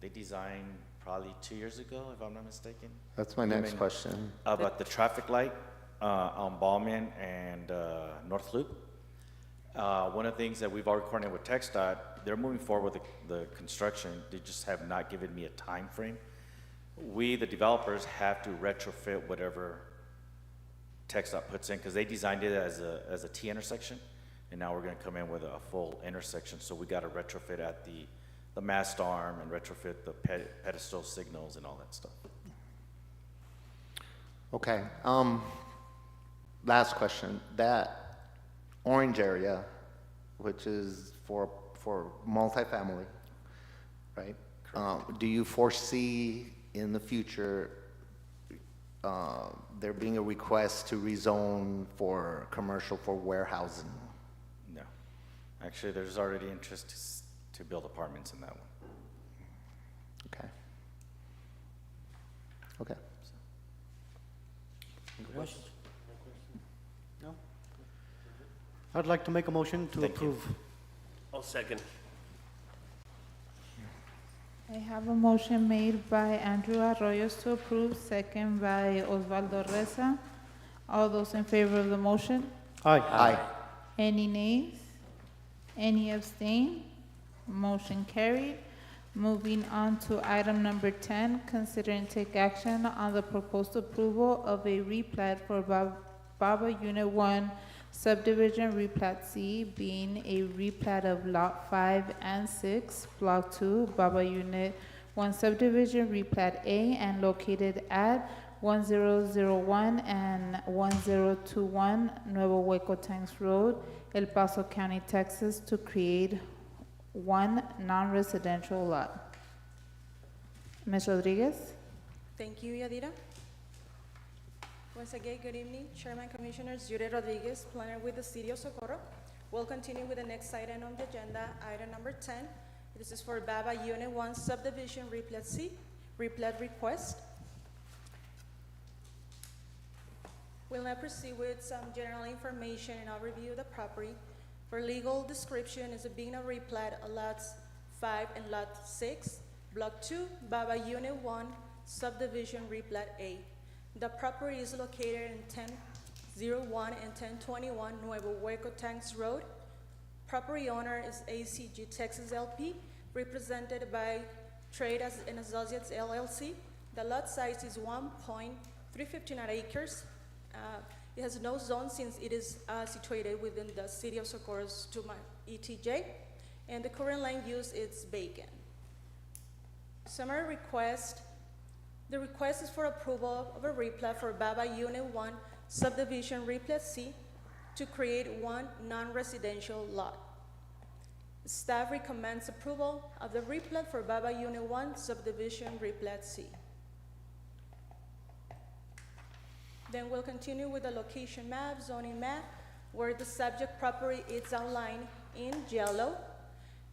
they designed probably 2 years ago, if I'm not mistaken. That's my next question. About the traffic light on Ballman and North Loop. One of the things that we've already coordinated with TxDOT, they're moving forward with the construction. They just have not given me a time frame. We, the developers, have to retrofit whatever TxDOT puts in, because they designed it as a T intersection, and now we're gonna come in with a full intersection, so we gotta retrofit at the mast arm and retrofit the pedestal signals and all that stuff. Okay, last question. That orange area, which is for multifamily, right? Do you foresee in the future there being a request to rezone for commercial for warehousing? No. Actually, there's already interest to build apartments in that one. Okay. Okay. Questions? No? I'd like to make a motion to approve. I'll second. I have a motion made by Andrew Arroyos to approve, second by Osvaldo Reza. All those in favor of the motion? Aye. Aye. Any nays? Any abstain? Motion carried. Moving on to item number 10, consider and take action on the proposed approval of a replat for Baba Unit 1 subdivision replat C, being a replat of Lot 5 and 6, Block 2, Baba Unit 1 subdivision replat A, and located at 1001 and 1021 Nuevo Hueco Tanks Road, El Paso County, Texas, to create one non-residential lot. Ms. Rodriguez? Thank you, Yadira. Once again, good evening, Chairman, Commissioners. Judy Rodriguez, planner with the City of Socorro. We'll continue with the next item on the agenda, item number 10. This is for Baba Unit 1 subdivision replat C, replat request. We'll now proceed with some general information and overview of the property. For legal description, is being a replat of lots 5 and lot 6, Block 2, Baba Unit 1 subdivision replat A. The property is located in 1001 and 1021 Nuevo Hueco Tanks Road. Property owner is ACG Texas LP, represented by Trade and Associates LLC. The lot size is 1.359 acres. It has no zone since it is situated within the City of Socorro's ETJ, and the current land use is vacant. Summary request. The request is for approval of a replat for Baba Unit 1 subdivision replat C to create one non-residential lot. Staff recommends approval of the replat for Baba Unit 1 subdivision replat C. Then we'll continue with the location map, zoning map, where the subject property is outlined in yellow,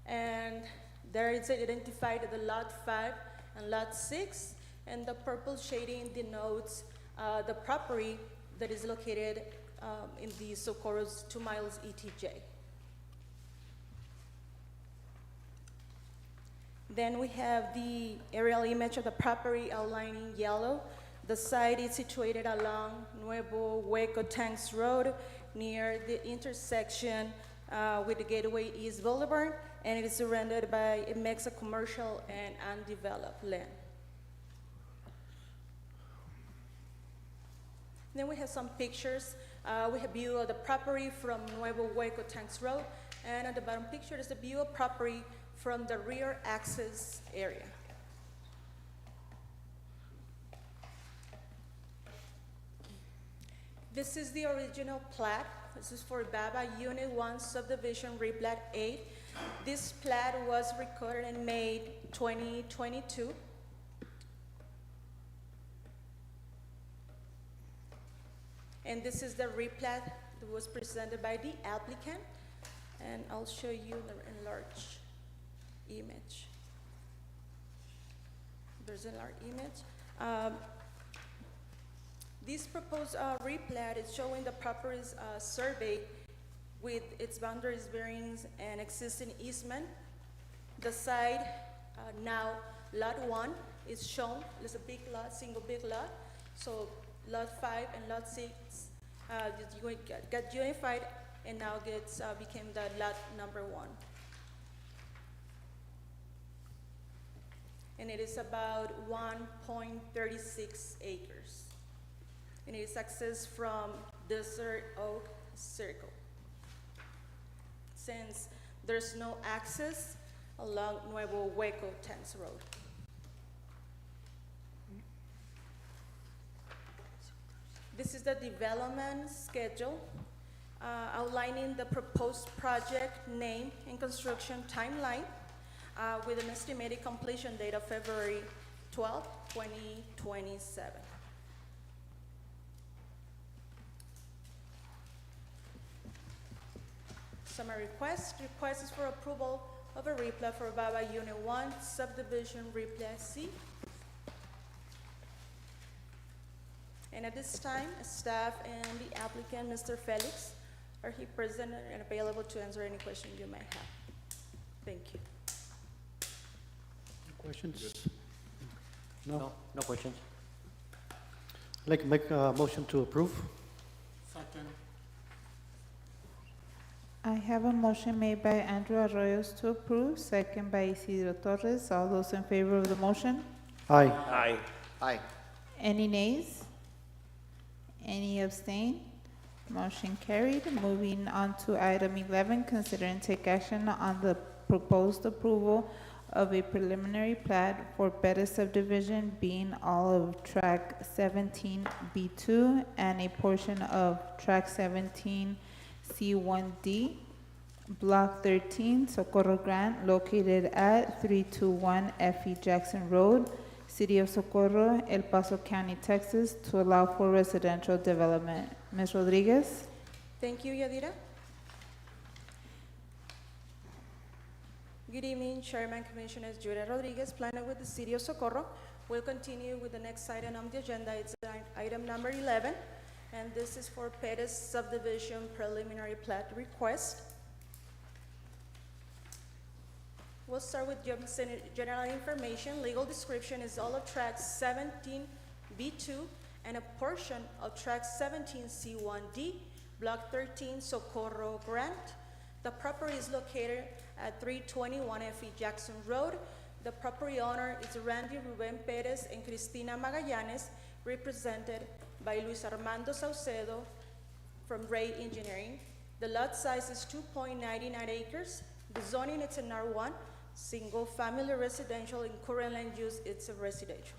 and there is identified the lot 5 and lot 6, and the purple shading denotes the property that is located in the Socorro's 2 miles ETJ. Then we have the aerial image of the property outlined in yellow. The site is situated along Nuevo Hueco Tanks Road near the intersection with the Gateway East Boulevard, and it is surrounded by a mix of commercial and undeveloped land. Then we have some pictures. We have view of the property from Nuevo Hueco Tanks Road, and at the bottom picture is the view of property from the rear access area. This is the original plat. This is for Baba Unit 1 subdivision replat 8. This plat was recorded in May 2022. And this is the replat that was presented by the applicant. And I'll show you the enlarged image. There's an enlarged image. Um, This proposed replat is showing the property's survey with its boundaries, bearings, and existing easement. The side, now Lot 1 is shown, it's a big lot, single big lot. So Lot 5 and Lot 6 got unified and now became the lot number 1. And it is about 1.36 acres. And it is accessed from Desert Oak Circle. Since there's no access along Nuevo Hueco Tense Road. This is the development schedule outlining the proposed project name and construction timeline with an estimated completion date of February 12, 2027. Summary request is for approval of a replat for Baba Unit 1 Subdivision Replat C. And at this time, staff and the applicant, Mr. Felix, are here present and available to answer any questions you may have. Thank you. Questions? No? No questions. I'd like to make a motion to approve. Second. I have a motion made by Andrew Arroyos to approve, second by Isidro Torres. All those in favor of the motion? Aye. Aye. Aye. Any nays? Any abstain? Motion carried. Moving on to item 11, consider and take action on the proposed approval of a preliminary plat for Bettis subdivision being all of track 17B2 and a portion of track 17C1D, block 13, Socorro Grant, located at 321 F.E. Jackson Road, City of Socorro, El Paso County, Texas, to allow for residential development. Ms. Rodriguez? Thank you, Yadira. Good evening, Chairman, Commissioners. Julia Rodriguez, planner with the City of Socorro. We'll continue with the next item on the agenda. It's item number 11, and this is for Pettis subdivision preliminary plat request. We'll start with general information. Legal description is all of track 17B2 and a portion of track 17C1D, block 13, Socorro Grant. The property is located at 321 F.E. Jackson Road. The property owner is Randy Ruben Perez and Cristina Magallanes, represented by Luis Armando Saucedo from Ray Engineering. The lot size is 2.99 acres. The zoning is an R1, single-family residential, and current land use it's a residential.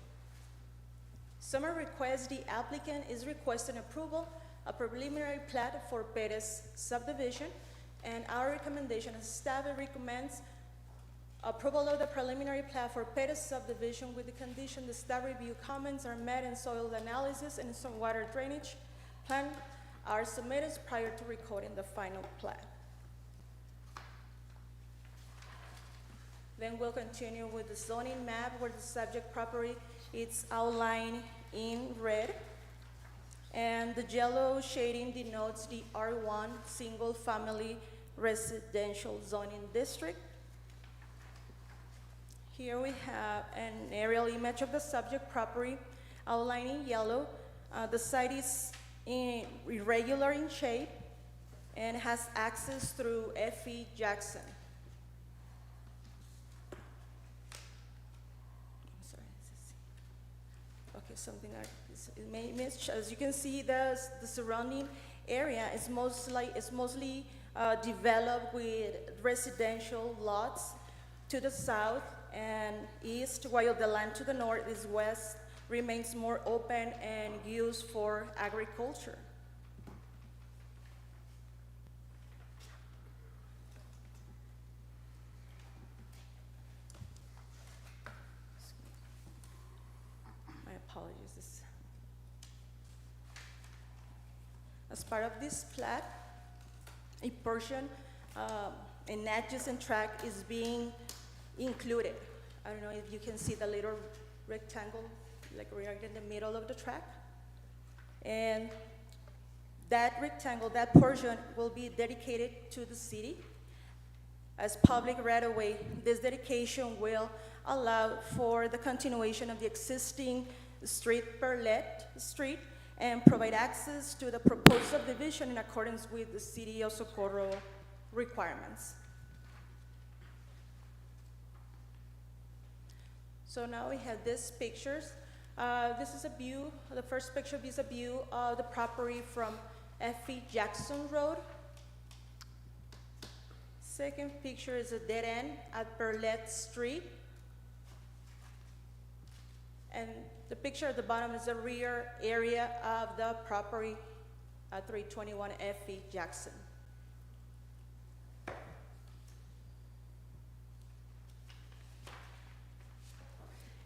Summary request, the applicant is requesting approval of preliminary plat for Perez subdivision, and our recommendation as staff recommends approval of the preliminary plat for Perez subdivision with the condition the staff review comments are met and soil analysis and stormwater drainage plan are submitted prior to recording the final plat. Then we'll continue with the zoning map where the subject property is outlined in red. And the yellow shading denotes the R1 single family residential zoning district. Here we have an aerial image of the subject property outlined in yellow. The site is irregular in shape and has access through F.E. Jackson. Okay, something like this. It may miss, as you can see, the surrounding area is mostly developed with residential lots to the south and east, while the land to the north is west remains more open and used for agriculture. My apologies. As part of this plat, a portion, an adjacent tract is being included. I don't know if you can see the little rectangle like right in the middle of the track. And that rectangle, that portion will be dedicated to the city as public right-of-way. This dedication will allow for the continuation of the existing street, Perlet Street, and provide access to the proposed subdivision in accordance with the City of Socorro requirements. So now we have these pictures. This is a view, the first picture is a view of the property from F.E. Jackson Road. Second picture is a dead end at Perlet Street. And the picture at the bottom is the rear area of the property at 321 F.E. Jackson.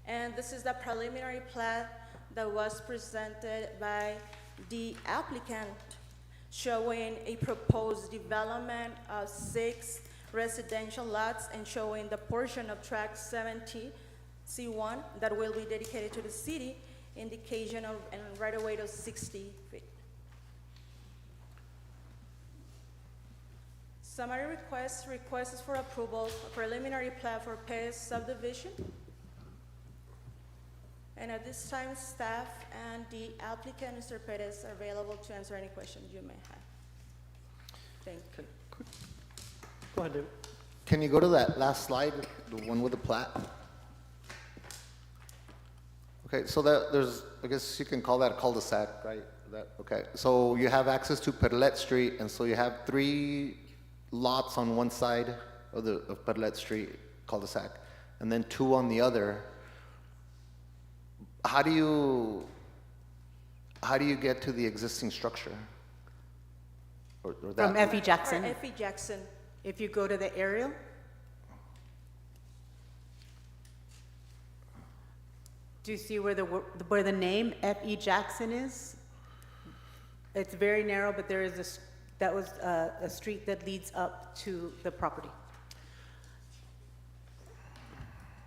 And this is the preliminary plat that was presented by the applicant, showing a proposed development of 6 residential lots and showing the portion of tract 70 C1 that will be dedicated to the city, indication of and right-of-way of 60 feet. Summary requests is for approval, a preliminary plat for Perez subdivision. And at this time, staff and the applicant, Mr. Perez, are available to answer any questions you may have. Thank you. Go ahead, David. Can you go to that last slide, the one with the plat? Okay, so there's, I guess you can call that a cul-de-sac, right? Okay, so you have access to Perlet Street, and so you have 3 lots on one side of Perlet Street cul-de-sac, and then 2 on the other. How do you get to the existing structure? Or that From F.E. Jackson. Or F.E. Jackson. If you go to the aerial, do you see where the name F.E. Jackson is? It's very narrow, but there is that was a street that leads up to the property.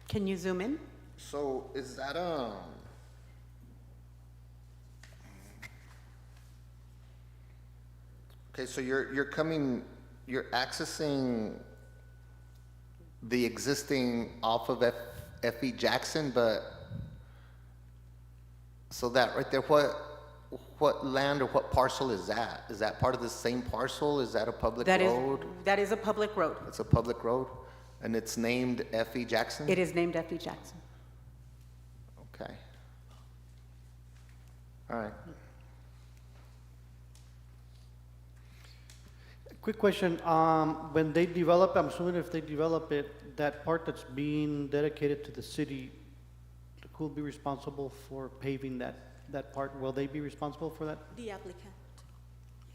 Can you zoom in? So is that okay, so you're accessing the existing off of F.E. Jackson, but so that right there, what land or what parcel is that? Is that part of the same parcel? Is that a public road? That is a public road. It's a public road, and it's named F.E. Jackson? It is named F.E. Jackson. Okay. All right. Quick question, when they develop, I'm assuming if they develop it, that part that's being dedicated to the city, who will be responsible for paving that part? Will they be responsible for that? The applicant.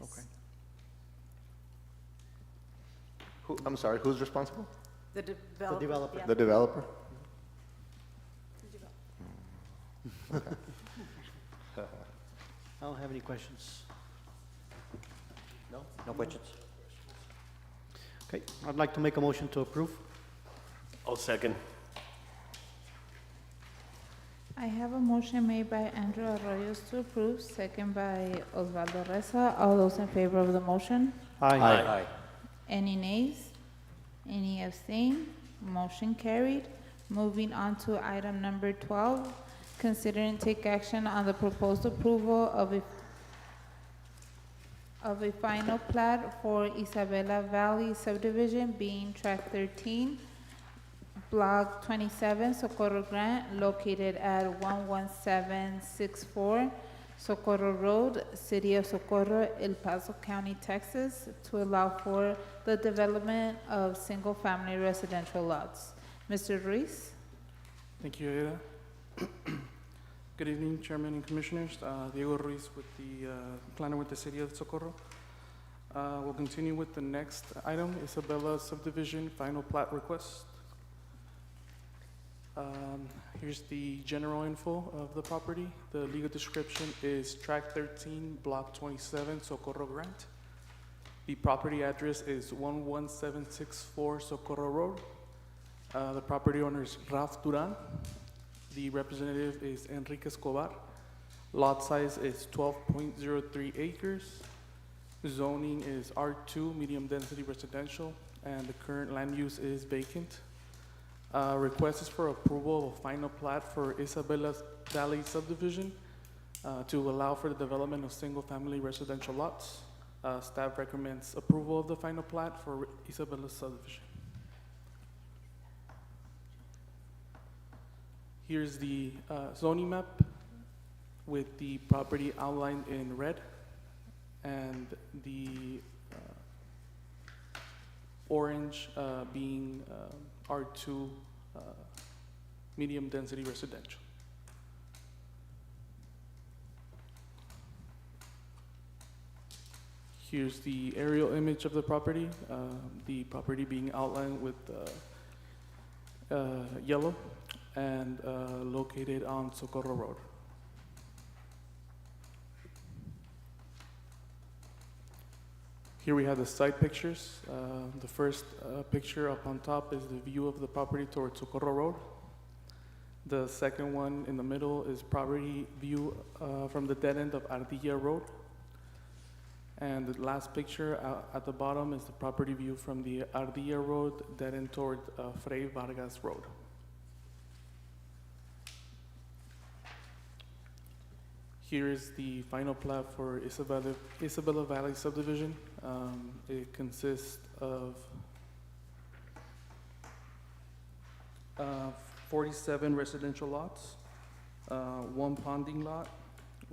Okay. I'm sorry, who's responsible? The developer. developer. Yeah. The developer? I don't have any questions. No? No questions? Okay, I'd like to make a motion to approve. I'll second. I have a motion made by Andrew Arroyos to approve, second by Osvaldo Reza. All those in favor of the motion? Aye. Any nays? Any abstain? Motion carried. Moving on to item number 12, consider and take action on the proposed approval of a final plat for Isabella Valley subdivision being tract 13, block 27, Socorro Grant, located at 11764 Socorro Road, City of Socorro, El Paso County, Texas, to allow for the development of single-family residential lots. Mr. Ruiz? Thank you, Ada. Good evening, Chairman and Commissioners. Diego Ruiz with the planner with the City of Socorro. We'll continue with the next item, Isabella Subdivision Final Plat Request. Here's the general info of the property. The legal description is tract 13, block 27, Socorro Grant. The property address is 11764 Socorro Road. The property owner is Ralph Duran. The representative is Enrique Escobar. Lot size is 12.03 acres. Zoning is R2, medium density residential, and the current land use is vacant. Request is for approval of a final plat for Isabella Valley subdivision to allow for the development of single-family residential lots. Staff recommends approval of the final plat for Isabella subdivision. Here's the zoning map with the property outlined in red and the orange being R2 medium density residential. Here's the aerial image of the property being outlined with yellow and located on Socorro Road. Here we have the side pictures. The first picture up on top is the view of the property towards Socorro Road. The second one in the middle is property view from the dead end of Ardilla Road. And the last picture at the bottom is the property view from the Ardilla Road dead end toward Fray Vargas Road. Here is the final plat for Isabella Valley subdivision. It consists of 47 residential lots, one ponding lot,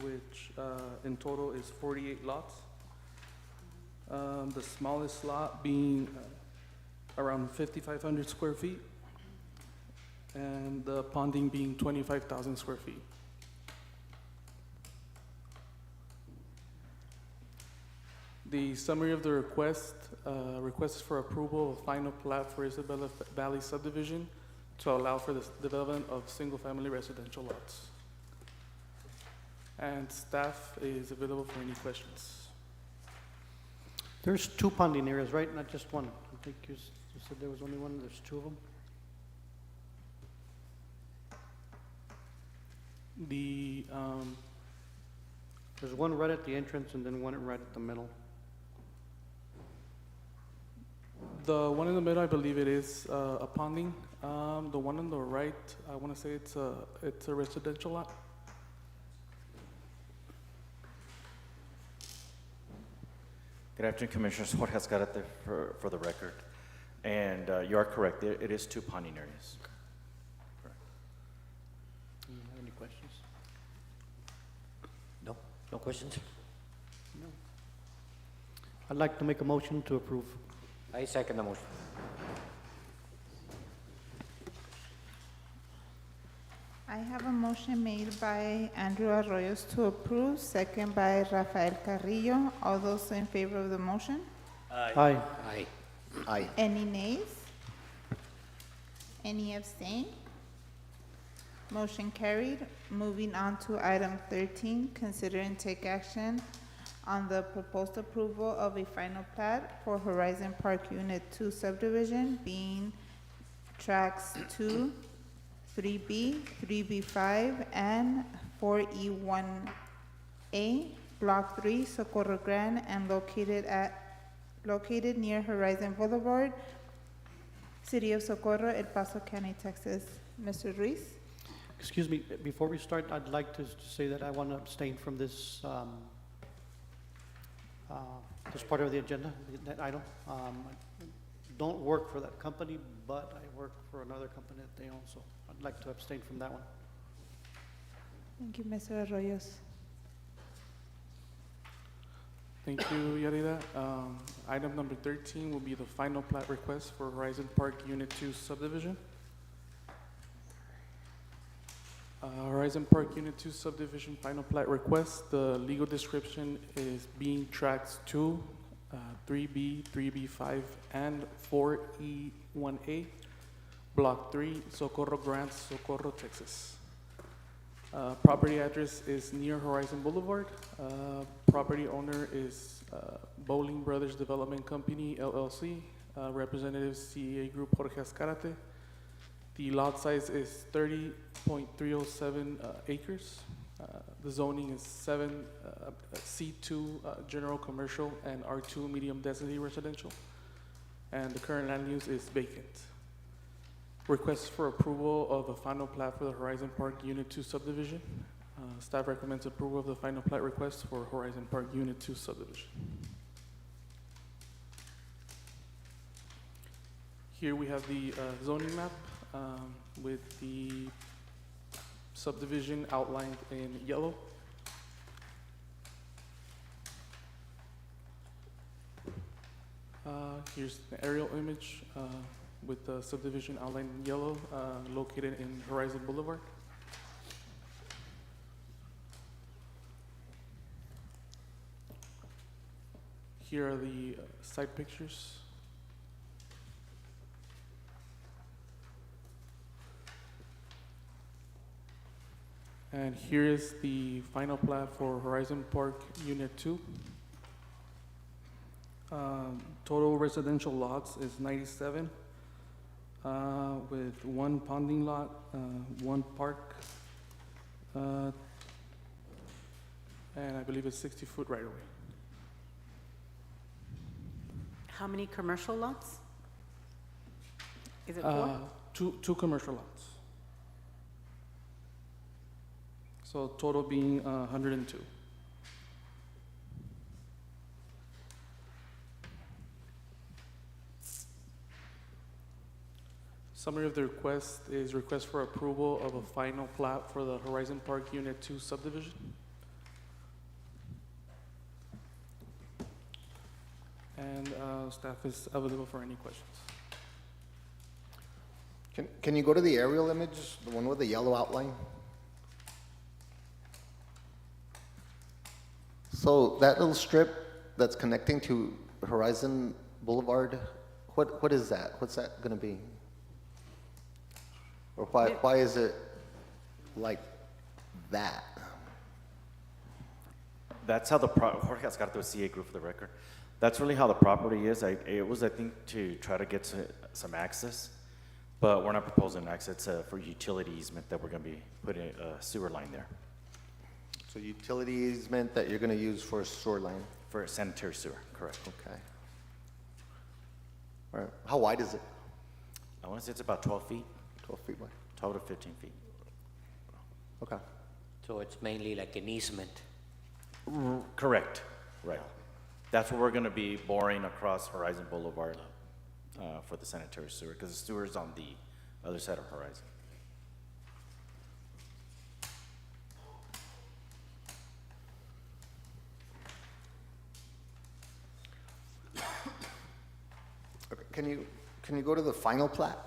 which in total is 48 lots. The smallest lot being around 5,500 square feet, and the ponding being 25,000 square feet. The summary of the request is for approval of final plat for Isabella Valley subdivision to allow for the development of single-family residential lots. And staff is available for any questions. There's two ponding areas, right? Not just one. I think you said there was only one. There's two of them. There's one right at the entrance and then one right at the middle. The one in the middle, I believe it is a ponding. The one on the right, I want to say it's a residential lot. Good afternoon, Commissioners. Jorge Escarate for the record. And you are correct, it is two ponding areas. Correct. Do you have any questions? No, no questions? No. I'd like to make a motion to approve. I second the motion. I have a motion made by Andrew Arroyos to approve, second by Rafael Carrillo. All those in favor of the motion? Aye. Aye. Aye. Any nays? Any abstain? Motion carried. Moving on to item 13, consider and take action on the proposed approval of a final plat for Horizon Park Unit 2 subdivision being tracks 2, 3B, 3B5, and 4E1A, Block 3, Socorro Grand, and located near Horizon Boulevard, City of Socorro, El Paso County, Texas. Mr. Ruiz? Excuse me, before we start, I'd like to say that I want to abstain from this part of the agenda, that item. I don't work for that company, but I work for another company that they own, so I'd like to abstain from that one. Thank you, Mr. Arroyos. Thank you, Yarida. Item number 13 will be the final plat request for Horizon Park Unit 2 subdivision. Horizon Park Unit 2 subdivision final plat request. The legal description is being tracks 2, 3B, 3B5, and 4E1A, Block 3, Socorro Grant, Socorro, Texas. Property address is near Horizon Boulevard. Property owner is Bowling Brothers Development Company, LLC. Representative CEA Group Jorge Escarate. The lot size is 30.307 acres. The zoning is C2 general commercial and R2 medium density residential. And the current land use is vacant. Request for approval of the final plat for the Horizon Park Unit 2 subdivision. Staff recommends approval of the final plat request for Horizon Park Unit 2 subdivision. Here we have the zoning map with the subdivision outlined in yellow. Here's the aerial image with the subdivision outlined in yellow, located in Horizon Boulevard. Here are the site pictures. And here is the final plat for Horizon Park Unit 2. Total residential lots is 97, with one ponding lot, one park, and I believe it's 60-foot right away. How many commercial lots? Is it four? Two commercial lots. So total being 102. Summary of the request is request for approval of a final plat for the Horizon Park Unit 2 subdivision. And staff is available for any questions. Can you go to the aerial image, the one with the yellow outline? So that little strip that's connecting to Horizon Boulevard, what is that? What's that gonna be? Or why is it like that? That's how the Jorge Azcárate with CA Group for the record. That's really how the property is. It was, I think, to try to get some access, but we're not proposing access. It's for utility easement that we're going to be putting a sewer line there. So utility easement that you're gonna use for a sewer line? For a sanitary sewer, correct. Okay. All right, how wide is it? I want to say it's about 12 feet. 12 feet wide. 12 to 15 feet. Okay. So it's mainly like an easement. Correct, right. That's where we're going to be boring across Horizon Boulevard for the sanitary sewer, because the sewer is on the other side of Horizon. Okay. Can you go to the final plat?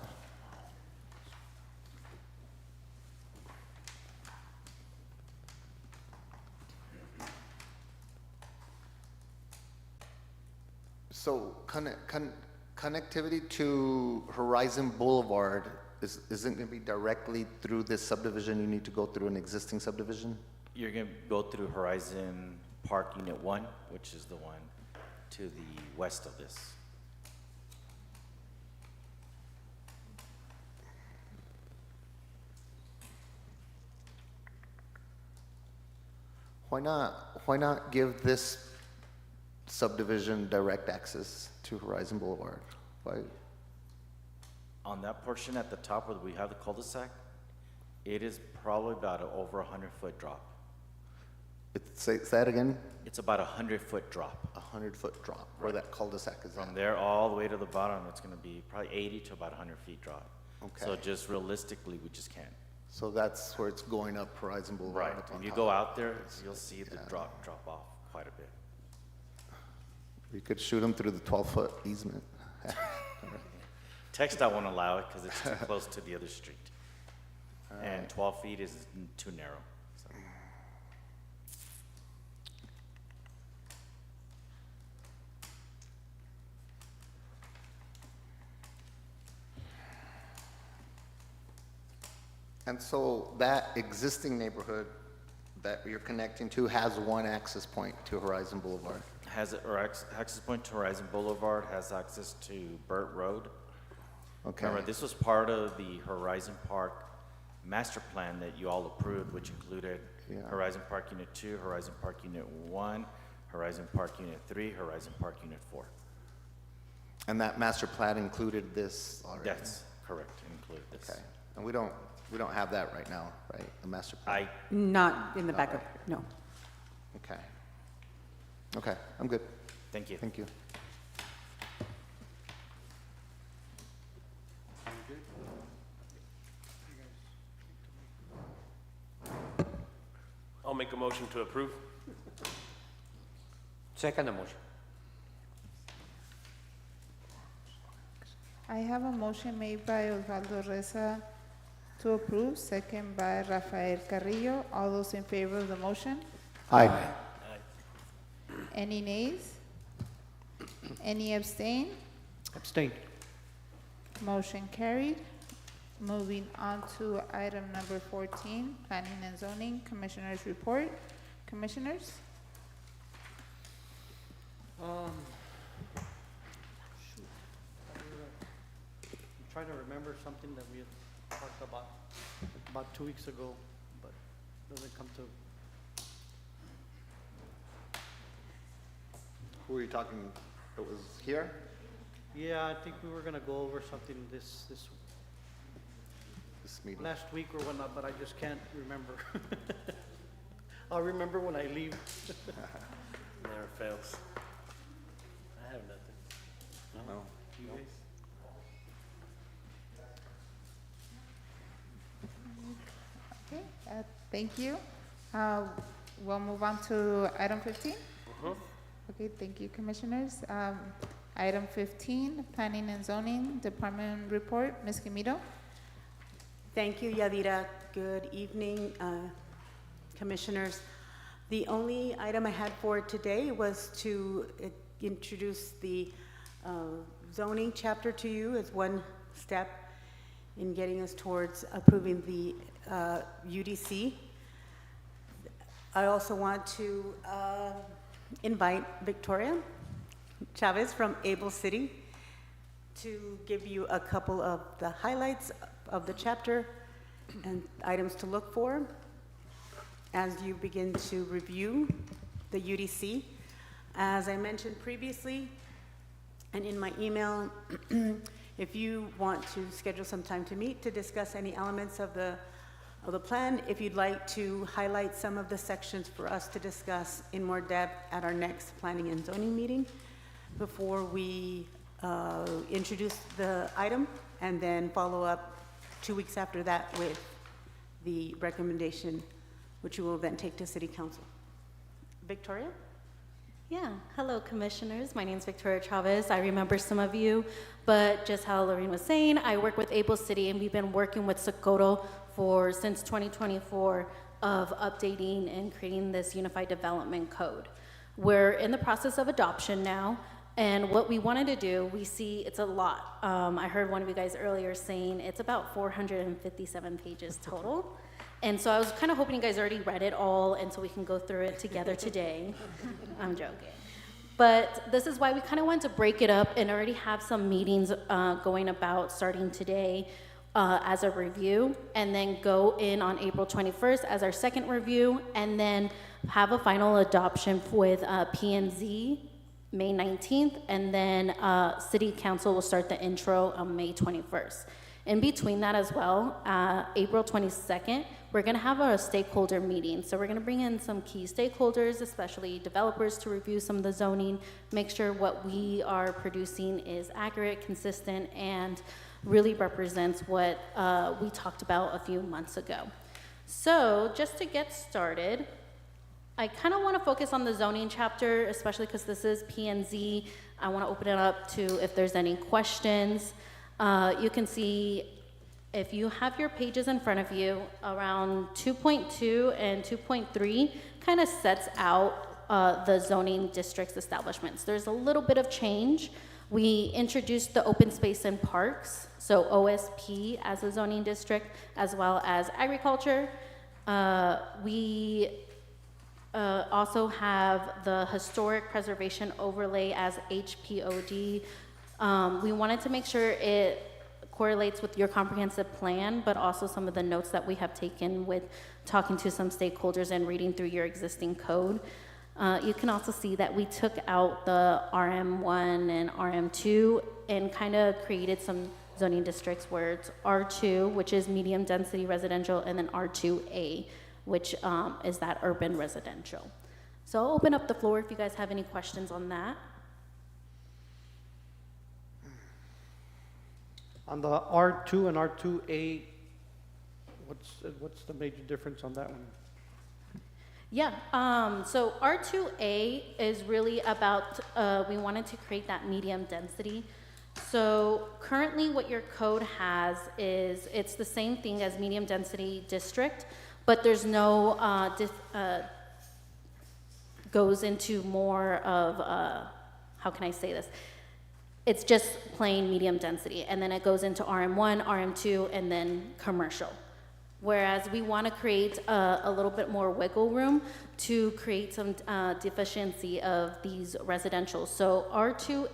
So connectivity to Horizon Boulevard isn't going to be directly through this subdivision? You need to go through an existing subdivision? You're going to go through Horizon Park Unit 1, which is the one to the west of this. Why not give this subdivision direct access to Horizon Boulevard? Why? On that portion at the top where we have the cul-de-sac, it is probably about an over 100-foot drop. Say that again? It's about a 100-foot drop. A 100-foot drop, where that cul-de-sac is From at. there all the way to the bottom, it's going to be probably 80 to about 100 feet drop. Okay. So just realistically, we just can't. So that's where it's going up Horizon Boulevard. Right. up on If you top. go out there, you'll see the drop off quite a bit. We could shoot them through the 12-foot easement. TxDOT won't allow it because it's too close to the other street. And 12 feet is too narrow. So. And so that existing neighborhood that you're connecting to has one access point to Horizon Boulevard. Has access point to Horizon Boulevard, has access to Burt Road. Okay. Remember, this was part of the Horizon Park master plan that you all approved, which included Yeah. Horizon Park Unit 2, Horizon Park Unit 1, Horizon Park Unit 3, Horizon Park Unit 4. And that master plan included this already? That's correct, include this. Okay. And we don't have that right now, right? The master plan? Not in the backup, no. Okay. Okay, I'm good. Thank you. Thank you. I'll make a motion to approve. Second motion. I have a motion made by Osvaldo Reza to approve, second by Rafael Carrillo. All those in favor of the motion? Aye. Any nays? Any abstain? Abstain. Motion carried. Moving on to item number 14, Planning and Zoning, Commissioners Report. Commissioners? I'm trying to remember something that we had talked about 2 weeks ago, but doesn't come to. Who were you talking, it was here? Yeah, I think we were gonna go over something this Meeting. last week or whatnot, but I just can't remember. I'll remember when I leave. Never fails. I have nothing. No. You guys? Okay, thank you. We'll move on to item 15. Okay, thank you, Commissioners. Item 15, Planning and Zoning Department Report. Ms. Camito? Thank you, Yadira. Good evening, Commissioners. The only item I had for today was to introduce the zoning chapter to you as one step in getting us towards approving the UDC. I also want to invite Victoria Chavez from Able City to give you a couple of the highlights of the chapter and items to look for as you begin to review the UDC. As I mentioned previously, and in my email, if you want to schedule some time to meet to discuss any elements of the plan, if you'd like to highlight some of the sections for us to discuss in more depth at our next planning and zoning meeting before we introduce the item and then follow up 2 weeks after that with the recommendation, which you will then take to City Council. Victoria? Yeah, hello Commissioners. My name is Victoria Chavez. I remember some of you, but just how Lorraine was saying, I work with Able City and we've been working with Socoto since 2024 of updating and creating this Unified Development Code. We're in the process of adoption now, and what we wanted to do, we see it's a lot. I heard one of you guys earlier saying it's about 457 pages total. And so I was kind of hoping you guys already read it all, and so we can go through it together today. I'm joking. But this is why we kind of wanted to break it up and already have some meetings going about starting today as a review, and then go in on April 21st as our second review, and then have a final adoption with P&Z May 19th, and then City Council will start the intro on May 21st. In between that as well, April 22nd, we're gonna have a stakeholder meeting. So we're gonna bring in some key stakeholders, especially developers, to review some of the zoning, make sure what we are producing is accurate, consistent, and really represents what we talked about a few months ago. So just to get started, I kind of want to focus on the zoning chapter, especially because this is P&Z. I want to open it up to if there's any questions. You can see, if you have your pages in front of you, around 2.2 and 2.3 kind of sets out the zoning districts establishments. There's a little bit of change. We introduced the open space and parks, so OSP as a zoning district, as well as agriculture. We also have the historic preservation overlay as HPOD. We wanted to make sure it correlates with your comprehensive plan, but also some of the notes that we have taken with talking to some stakeholders and reading through your existing code. You can also see that we took out the RM1 and RM2 and kind of created some zoning districts where it's R2, which is medium density residential, and then R2A, which is that urban residential. So I'll open up the floor if you guys have any questions on that. On the R2 and R2A, what's the major difference on that one? Yeah, so R2A is really about, we wanted to create that medium density. So currently what your code has is, it's the same thing as medium density district, but there's no, goes into more of, how can I say this? It's just plain medium density, and then it goes into RM1, RM2, and then commercial. Whereas we want to create a little bit more wiggle room to create some deficiency of these residentials. So R2,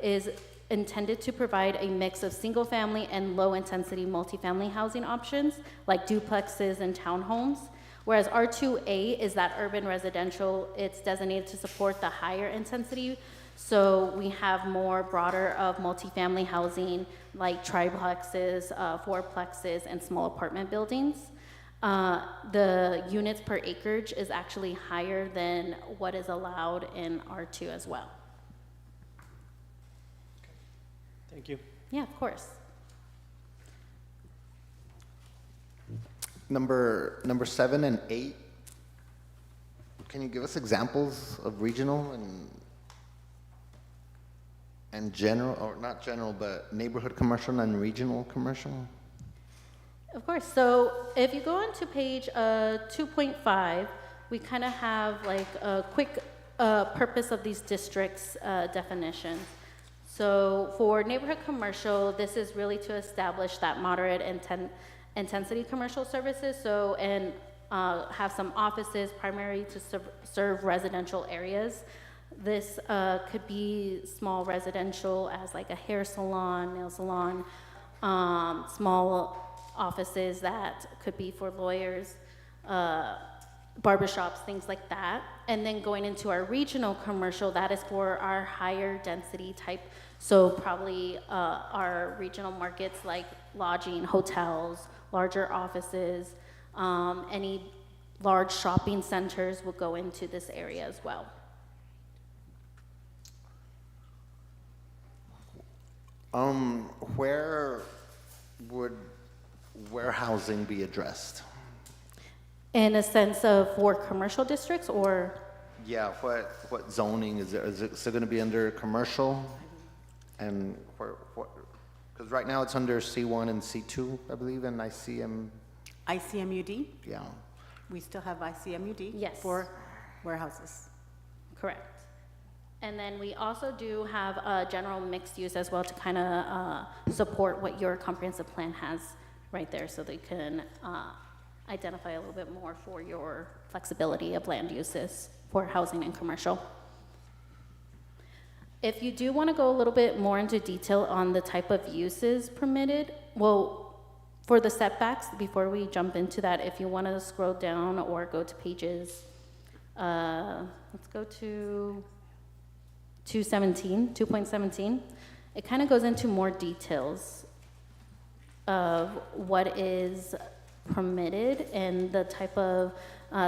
is intended to provide a mix of single-family and low-intensity multifamily housing options, like duplexes and townhomes. Whereas R2A is that urban residential. It's designated to support the higher intensity. So we have more broader of multifamily housing, like triplexes, fourplexes, and small apartment buildings. The units per acreage is actually higher than what is allowed in R2 as well. Thank you. Yeah, of course. Number 7 and 8, can you give us examples of regional and general, or not general, but neighborhood commercial and regional commercial? Of course. So if you go on to page 2.5, we kind of have like a quick purpose of these districts definitions. So for neighborhood commercial, this is really to establish that moderate intensity commercial services, so, and have some offices primarily to serve residential areas. This could be small residential as like a hair salon, nail salon, small offices that could be for lawyers, barbershops, things like that. And then going into our regional commercial, that is for our higher density type, so probably our regional markets like lodging, hotels, larger offices, any large shopping centers will go into this area as well. Where would warehousing be addressed? In a sense of for commercial districts, or? Yeah, what zoning is there? Is it still going to be under commercial? And because right now it's under C1 and C2, I believe, and ICMUD? Yeah. We still have ICMUD? Yes. For warehouses. Correct. And then we also do have a general mixed use as well to kind of support what your comprehensive plan has right there, so they can identify a little bit more for your flexibility of land uses for housing and commercial. If you do want to go a little bit more into detail on the type of uses permitted, well, for the setbacks, before we jump into that, if you want to scroll down or go to pages, let's go to 2.17, it kind of goes into more details of what is permitted and the type of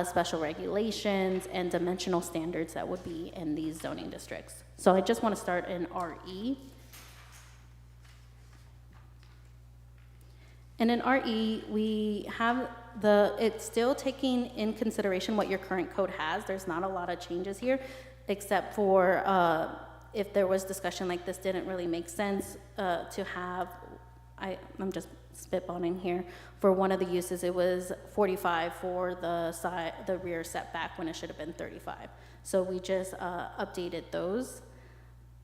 special regulations and dimensional standards that would be in these zoning districts. So I just want to start in RE. And in RE, we have it's still taking in consideration what your current code has. There's not a lot of changes here, except for if there was discussion like this didn't really make sense to have, I'm just spitballing here, for one of the uses it was 45 for the rear setback when it should have been 35. So we just updated those.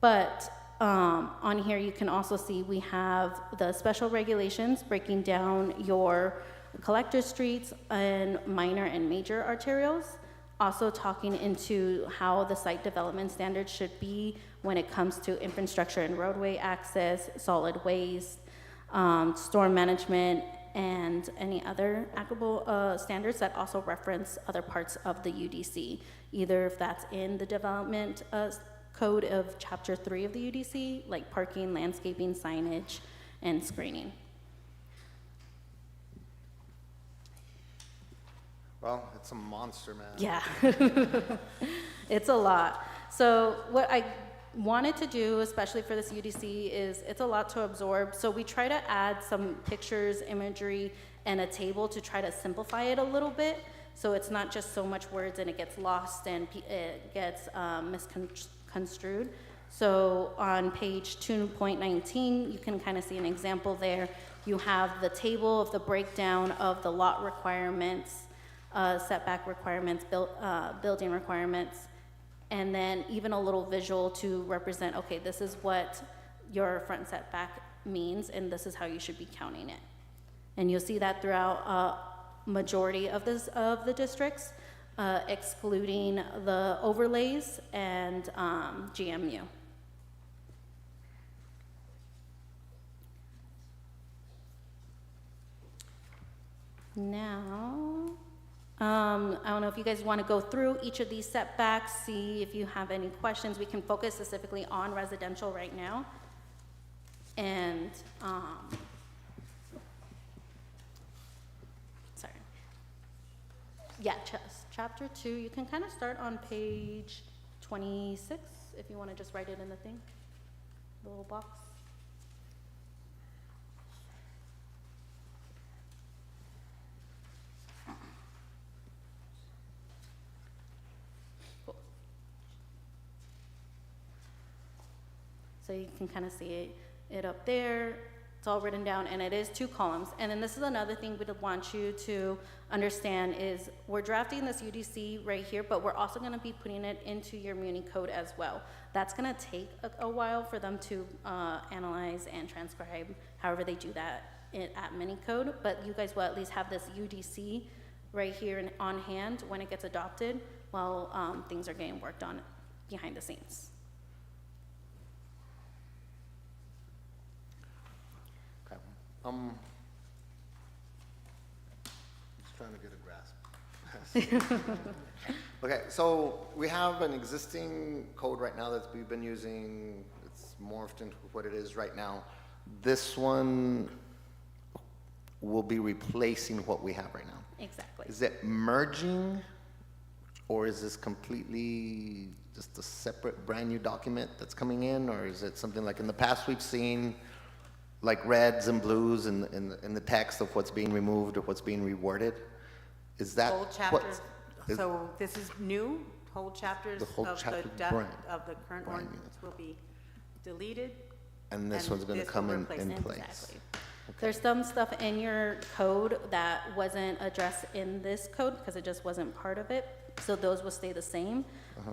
But on here you can also see we have the special regulations breaking down your collector streets and minor and major arterials. Also talking into how the site development standards should be when it comes to infrastructure and roadway access, solid waste, storm management, and any other applicable standards that also reference other parts of the UDC, either if that's in the development code of Chapter 3 of the UDC, like parking, landscaping, signage, and screening. Well, it's a monster, man. Yeah, it's a lot. So what I wanted to do, especially for this UDC, is it's a lot to absorb. So we try to add some pictures, imagery, and a table to try to simplify it a little bit. So it's not just so much words and it gets lost and it gets misconstrued. So on page 2.19, you can kind of see an example there. You have the table of the breakdown of the lot requirements, setback requirements, building requirements, and then even a little visual to represent, okay, this is what your front setback means, and this is how you should be counting it. And you'll see that throughout majority of the districts, excluding the overlays and GMU. Now, I don't know if you guys want to go through each of these setbacks, see if you have any questions. We can focus specifically on residential right now. And, sorry. Yeah, chapter 2, you can kind of start on page 26 if you want to just write it in the thing, the little box. So you can kind of see it up there. It's all written down, and it is 2 columns. And then this is another thing we'd want you to understand is we're drafting this UDC right here, but we're also going to be putting it into your Muni code as well. That's going to take a while for them to analyze and transcribe, however they do that at Mini code. But you guys will at least have this UDC right here on hand when it gets adopted while things are getting worked on behind the scenes. Just trying to get a grasp. Okay, so we have an existing code right now that we've been using. It's morphed into what it is right now. This one will be replacing what we have right now. Exactly. Is it merging, or is this completely just a separate brand new document that's coming in, or is it something like in the past we've seen like reds and blues in the text of what's being removed or what's being reworded? Is that Whole chapters, so this is new, whole chapters The whole of chapter the brand- of the current brand ordinance will be deleted. and this and one's going to this come will in replace it. place? Exactly. There's some stuff in your code that wasn't addressed in this code because it just wasn't part of it. So those will stay the same.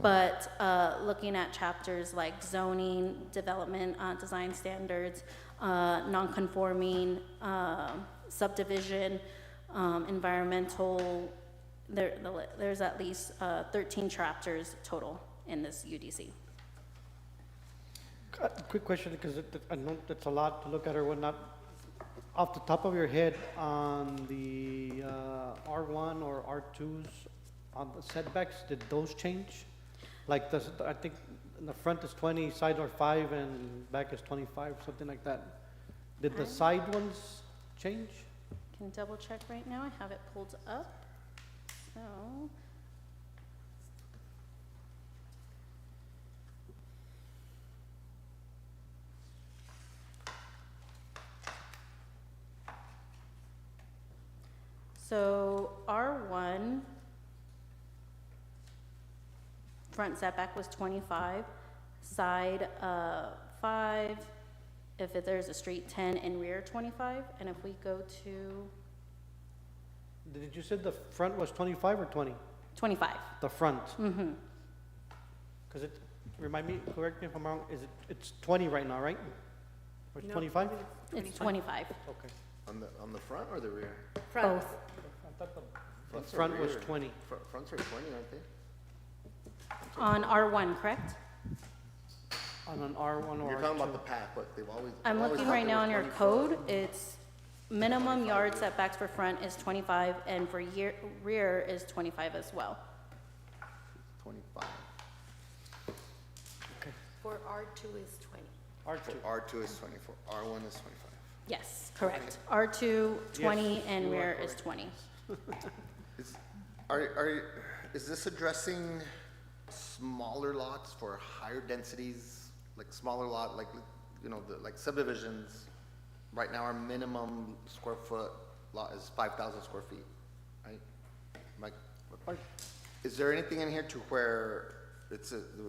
But looking at chapters like zoning, development, design standards, non-conforming, subdivision, environmental, there's at least 13 chapters total in this UDC. Quick question, because I know that's a lot to look at or whatnot. Off the top of your head, on the R1 or R2s, on the setbacks, did those change? Like, I think in the front is 20, side are 5, and back is 25, something like that. Did the side ones change? Can double check right now. I have it pulled up. So. So R1, front setback was 25, side 5, if there's a street 10, and rear 25. And if we go to Did you say the front was 25 or 20? 25. The front? Mm-hmm. Because remind me, correct me if I'm wrong, it's 20 right now, right? Or it's No, 25? It's 25. Okay. On the front or the rear? Front. Both. I thought the Front was 20. Fronts are 20, aren't they? On R1, correct? On an R1 or You're talking about R2. the pack, but they've always. I'm they've always looking thought right they now were on your 24. code, it's minimum yard setbacks for front is 25, and for rear is 25 as well. 25. For R2 is 20. R2. R2 is 24, R1 is 25. Yes, correct. R2, 20, Yes, and you are rear is correct. 20. Is this addressing smaller lots for higher densities, like smaller lot, like, you know, like subdivisions? Right now, our minimum square foot lot is 5,000 square feet, right? Like, is there anything in here to where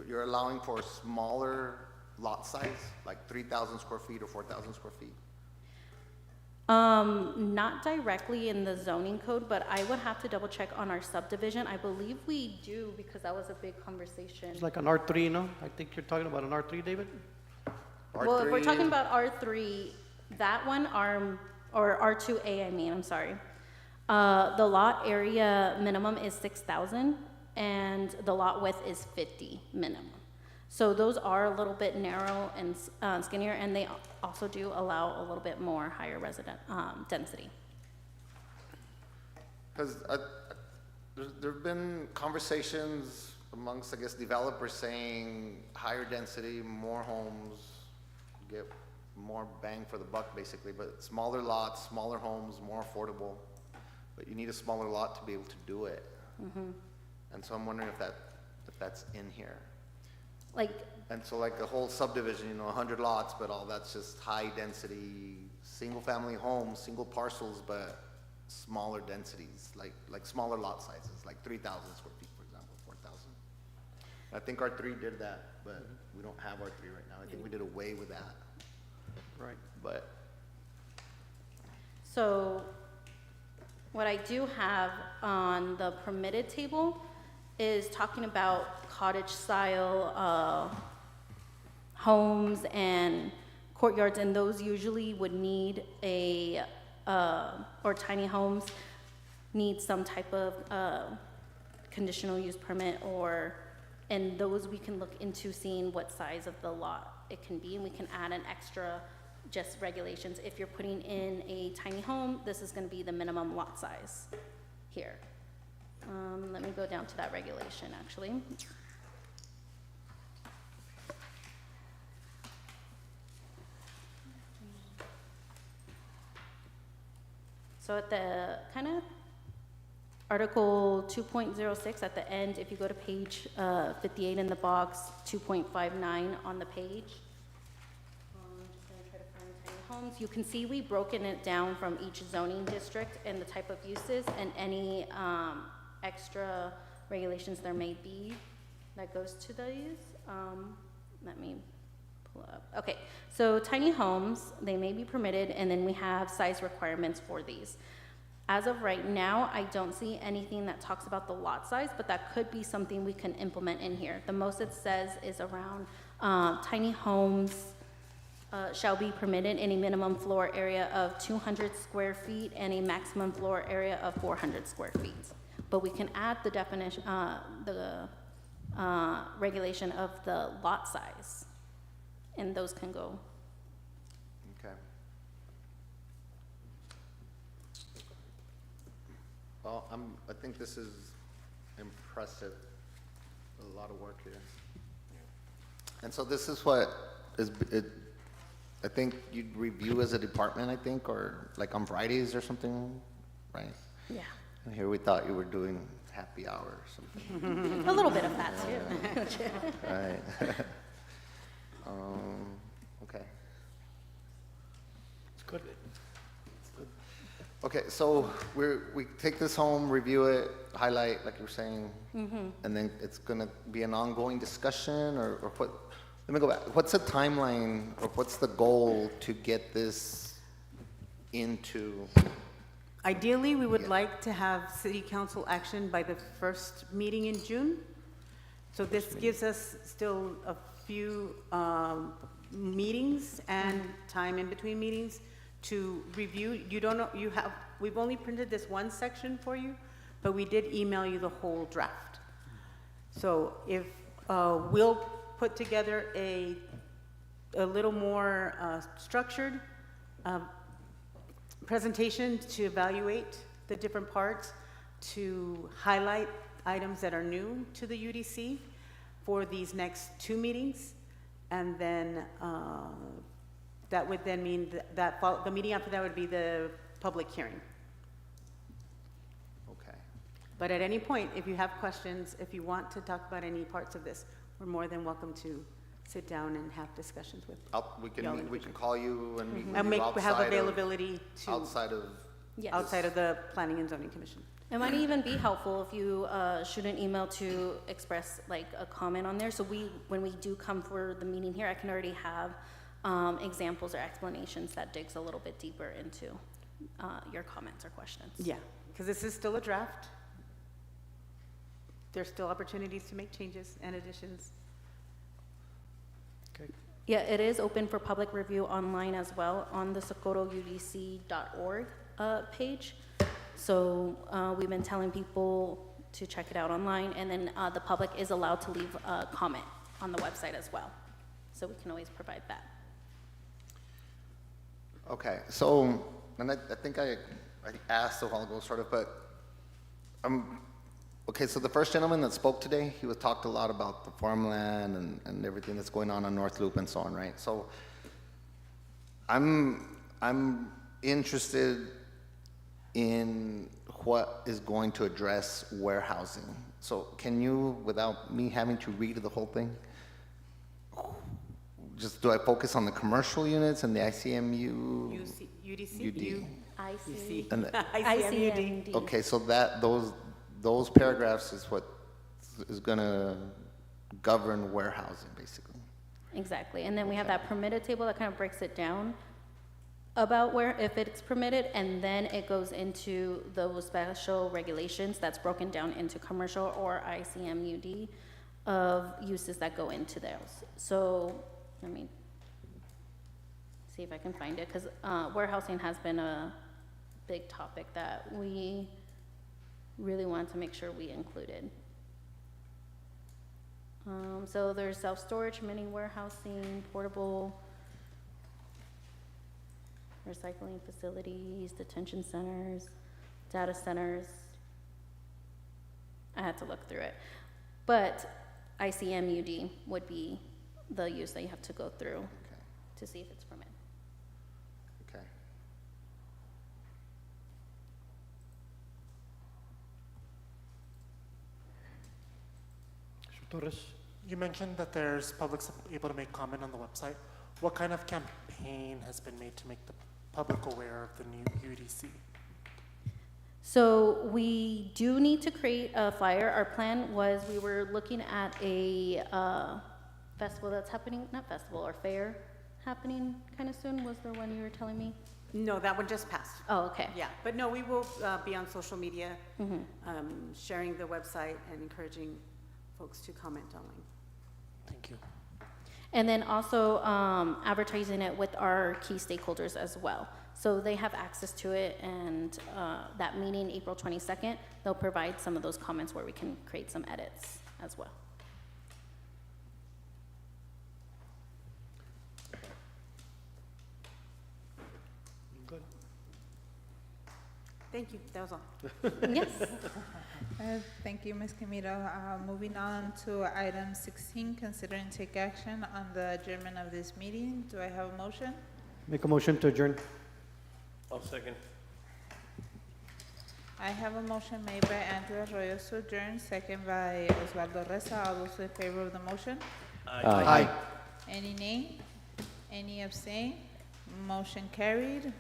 you're allowing for a smaller lot size, like 3,000 square feet or 4,000 square feet? Not directly in the zoning code, but I would have to double check on our subdivision. I believe we do, because that was a big conversation. It's like an R3, no? I think you're talking about an R3, David? Well, if we're talking about R3, that one, or R2A, I mean, I'm sorry. The lot area minimum is 6,000, and the lot width is 50 minimum. So those are a little bit narrow and skinnier, and they also do allow a little bit more higher resident density. Because there've been conversations amongst, I guess, developers saying higher density, more homes, get more bang for the buck, basically, but smaller lots, smaller homes, more affordable. But you need a smaller lot to be able to do it. And so I'm wondering if that's in here. Like, And so like the whole subdivision, you know, 100 lots, but all that's just high density, single family homes, single parcels, but smaller densities, like smaller lot sizes, like 3,000 square feet, for example, 4,000. I think R3 did that, but we don't have R3 right now. I think we did away with that. Right. But so what I do have on the permitted table is talking about cottage style homes and courtyards, and those usually would need or tiny homes need some type of conditional use permit, and those we can look into seeing what size of the lot it can be, and we can add an extra just regulations. If you're putting in a tiny home, this is gonna be the minimum lot size here. Let me go down to that regulation, actually. So at the kind of Article 2.06 at the end, if you go to page 58 in the box, 2.59 on the page, just gonna try to find tiny homes. You can see we've broken it down from each zoning district and the type of uses and any extra regulations there may be that goes to these. Let me pull up. Okay, so tiny homes, they may be permitted, and then we have size requirements for these. As of right now, I don't see anything that talks about the lot size, but that could be something we can implement in here. The most it says is around tiny homes shall be permitted in a minimum floor area of 200 square feet and a maximum floor area of 400 square feet. But we can add the definition, the regulation of the lot size, and those can go. okay. Well, I think this is impressive. A lot of work here. And so this is what is I think you'd review as a department, I think, or like on Fridays or something, right? Yeah. And here we thought you were doing happy hour or something. A little bit of that too. Right. Okay. It's good. Okay, so we take this home, review it, highlight, like you were saying, and then it's gonna be an ongoing discussion, or what? Let me go back. What's the timeline, or what's the goal to get this into? Ideally, we would like to have city council action by the first meeting in June. So this gives us still a few meetings and time in between meetings to review. You don't know, we've only printed this one section for you, but we did email you the whole draft. So if, we'll put together a little more structured presentation to evaluate the different parts, to highlight items that are new to the UDC for these next 2 meetings. And then that would then mean that the meeting after that would be the public hearing. Okay. But at any point, if you have questions, if you want to talk about any parts of this, we're more than welcome to sit down and have discussions with We y'all can individually. call you and meet with And you have outside availability to, outside of, Yes. outside of the Planning and Zoning Commission. It might even be helpful if you shoot an email to express like a comment on there. So when we do come for the meeting here, I can already have examples or explanations that digs a little bit deeper into your comments or questions. Yeah, because this is still a draft. There's still opportunities to make changes and additions. Okay. Yeah, it is open for public review online as well on the socorroudc.org page. So we've been telling people to check it out online, and then the public is allowed to leave a comment on the website as well. So we can always provide that. okay, so, and I think I asked a while ago, sort of, but, okay, so the first gentleman that spoke today, he was talked a lot about the farmland and everything that's going on North Loop and so on, right? So I'm interested in what is going to address warehousing. So can you, without me having to read the whole thing, just, do I focus on the commercial units and the ICMU? UDC? IC. And the- ICMD. Okay, so those paragraphs is what is gonna govern warehousing, basically. Exactly, and then we have that permitted table that kind of breaks it down about where, if it's permitted, and then it goes into those special regulations that's broken down into commercial or ICMUD of uses that go into those. So, let me see if I can find it, because warehousing has been a big topic that we really wanted to make sure we included. So there's self-storage, mini warehousing, portable recycling facilities, detention centers, data centers. I had to look through it. But ICMUD would be the use that you have to go through to see if it's permitted. Okay. Mr. Torres? You mentioned that there's public's able to make comment on the website. What kind of campaign has been made to make the public aware of the new UDC? So we do need to create a flyer. Our plan was we were looking at a festival that's happening, not festival, or fair happening kind of soon. Was there one you were telling me? No, that one just passed. Oh, okay. Yeah, but no, we will be on social media, sharing the website and encouraging folks to comment online. Thank you. And then also advertising it with our key stakeholders as well. So they have access to it, and that meeting, April 22nd, they'll provide some of those comments where we can create some edits as well. Good. Thank you, that was all. Yes. Thank you, Ms. Camilo. Moving on to item 16, consider and take action on the adjournment of this meeting. Do I have a motion? Make a motion to adjourn. I'll second. I have a motion made by Andrew Arroyo to adjourn, second by Osvaldo Reza. All those in favor of the motion? Aye. Any nay? Any abstain? Motion carried.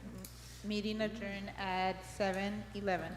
Meeting adjourned at 7:11.